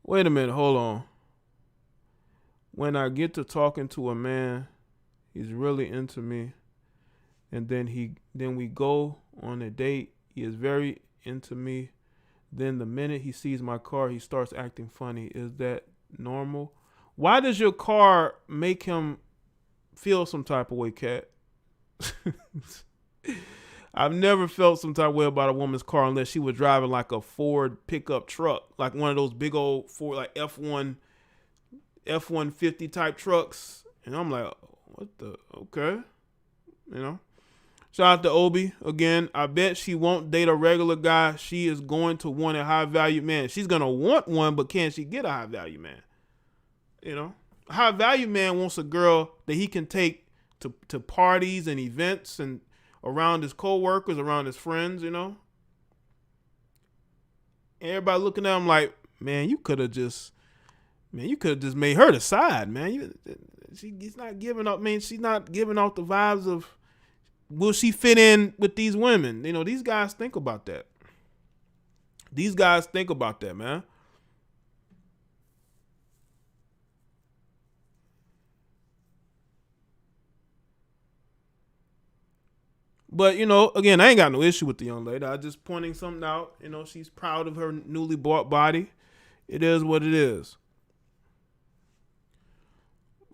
Wait a minute, hold on. When I get to talking to a man, he's really into me, and then we go on a date. He is very into me. Then the minute he sees my car, he starts acting funny. Is that normal? Why does your car make him feel some type of way, Kat? I've never felt some type of way about a woman's car unless she was driving like a Ford pickup truck, like one of those big old Ford, like F-150 type trucks. And I'm like, what the? Okay. Shout out to Obi. Again, I bet she won't date a regular guy. She is going to want a high value man. She's going to want one, but can she get a high value man? A high value man wants a girl that he can take to parties and events and around his co-workers, around his friends, Everybody looking at him like, man, you could have just made her the side, man. She's not giving up, man. She's not giving off the vibes of, will she fit in with these women? These guys think about that. These guys think about that, man. But, again, I ain't got no issue with the young lady. I just pointing something out. She's proud of her newly bought body. It is what it is.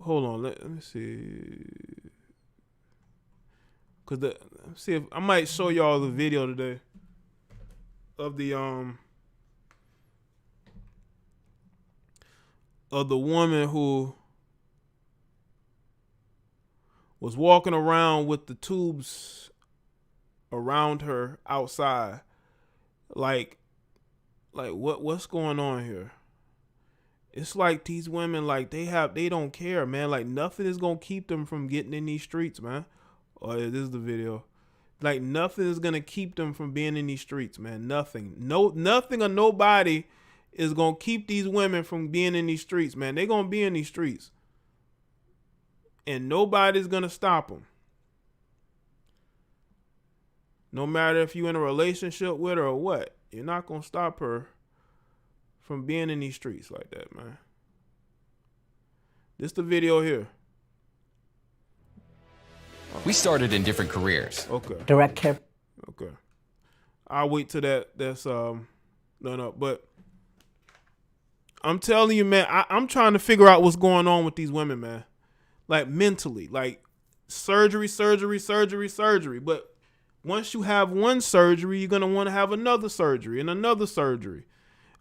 Hold on. Let me see. Let's see if I might show y'all the video today of the woman who was walking around with the tubes around her outside. Like what's going on here? It's like these women, like they don't care, man. Like nothing is gonna keep them from getting in these streets, man. Oh, yeah, this is the video. Like nothing is gonna keep them from being in these streets, man. Nothing, nothing or nobody is gonna keep these women from being in these streets, man. They're gonna be in these streets, and nobody's gonna stop them. No matter if you're in a relationship with her or what, you're not gonna stop her from being in these streets like that, man. This the video here. We started in different careers. Okay. Direct care. Okay. I'll wait till that's no, but I'm telling you, man, I'm trying to figure out what's going on with these women, man. Like mentally, like surgery. But once you have one surgery, you're gonna want to have another surgery and another surgery.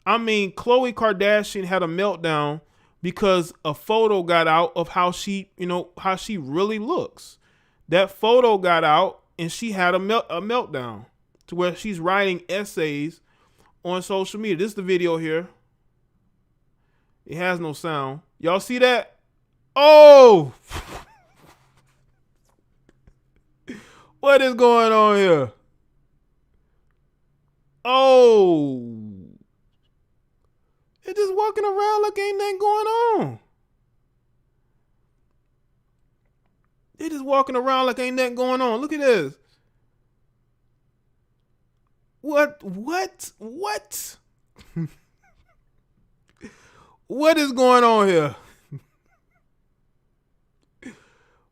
I mean, Khloe Kardashian had a meltdown because a photo got out of how she really looks. That photo got out and she had a meltdown to where she's writing essays on social media. This is the video here. It has no sound. Y'all see that? Oh! What is going on here? Oh! They're just walking around like ain't nothing going on. They're just walking around like ain't nothing going on. Look at this. What? What is going on here?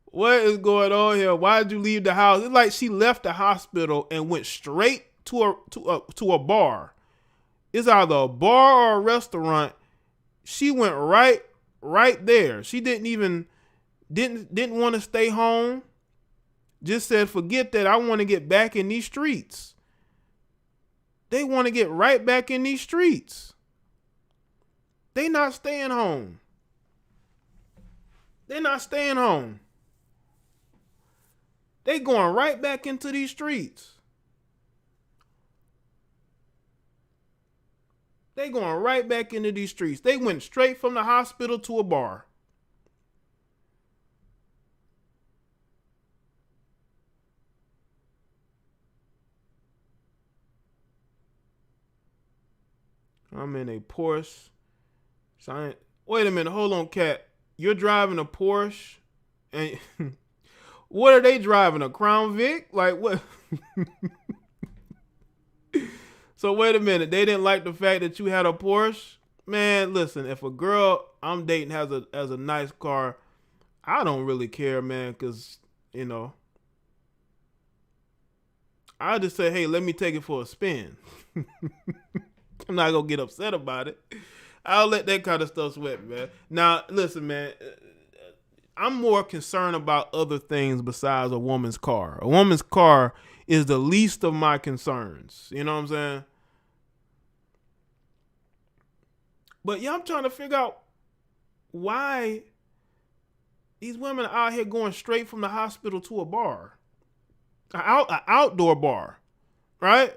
What is going on here? Why did you leave the house? It's like she left the hospital and went straight to a bar. It's either a bar or a restaurant. She went right there. She didn't want to stay home. Just said, forget that. I want to get back in these streets. They want to get right back in these streets. They not staying home. They're not staying home. They going right back into these streets. They going right back into these streets. They went straight from the hospital to a bar. I'm in a Porsche. Wait a minute. Hold on, Cat. You're driving a Porsche? And what are they driving? A Crown Vic? Like what? So wait a minute. They didn't like the fact that you had a Porsche? Man, listen. If a girl I'm dating has a nice car, I don't really care, man, because, I'll just say, hey, let me take it for a spin. I'm not going to get upset about it. I'll let that kind of stuff sweat, man. Now, listen, man, I'm more concerned about other things besides a woman's car. A woman's car is the least of my concerns. You know what I'm saying? But yeah, I'm trying to figure out why these women are out here going straight from the hospital to a bar. An outdoor bar, right?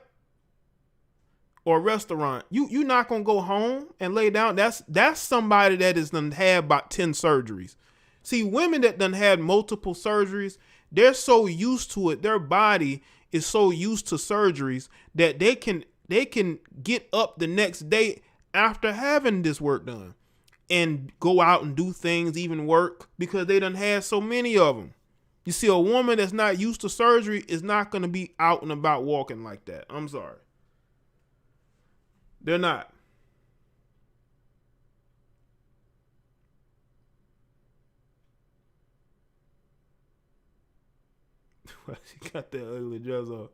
Or a restaurant. You not gonna go home and lay down. That's somebody that has done had about 10 surgeries. See, women that done had multiple surgeries, they're so used to it. Their body is so used to surgeries that they can get up the next day after having this work done and go out and do things, even work, because they done had so many of them. You see, a woman that's not used to surgery is not going to be out and about walking like that. I'm sorry. They're not. She got that ugly dress on.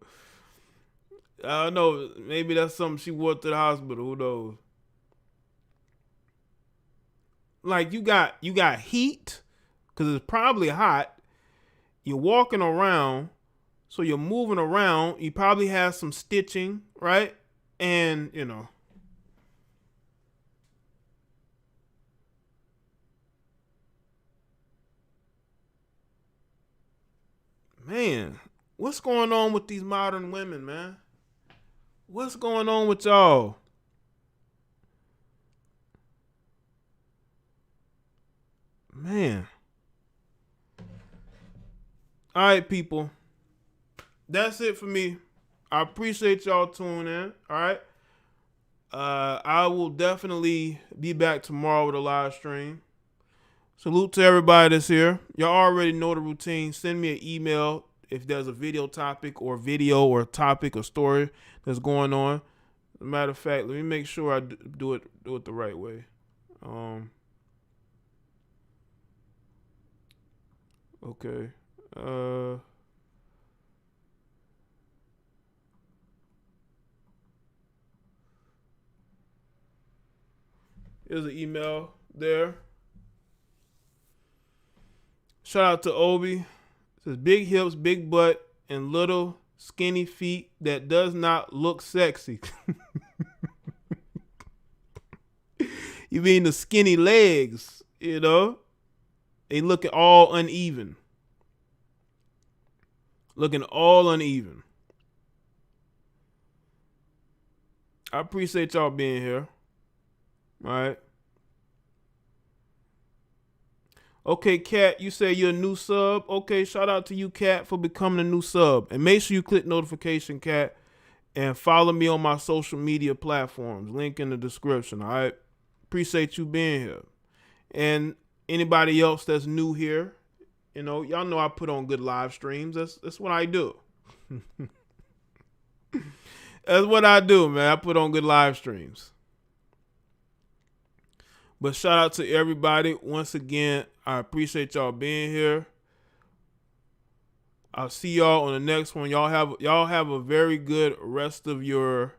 I don't know. Maybe that's something she wore to the hospital. Who knows? Like you got heat because it's probably hot. You're walking around, so you're moving around. You probably have some stitching, right? And man, what's going on with these modern women, man? What's going on with y'all? Man. All right, people. That's it for me. I appreciate y'all tuning in. All right. I will definitely be back tomorrow with a live stream. Salute to everybody that's here. Y'all already know the routine. Send me an email if there's a video topic or topic or story that's going on. As a matter of fact, let me make sure I do it the right way. Okay. Here's an email there. Shout out to Obi. It says big hips, big butt, and little skinny feet that does not look sexy. You mean the skinny legs, you know? They looking all uneven. Looking all uneven. I appreciate y'all being here. All right. Okay, Kat, you say you're a new sub. Okay, shout out to you, Kat, for becoming a new sub. And make sure you click notification, Kat, and follow me on my social media platforms. Link in the description, all right? Appreciate you being here. And anybody else that's new here, you know, y'all know I put on good live streams. That's what I do. That's what I do, man. I put on good live streams. But shout out to everybody. Once again, I appreciate y'all being here. I'll see y'all on the next one. Y'all have a very good rest of your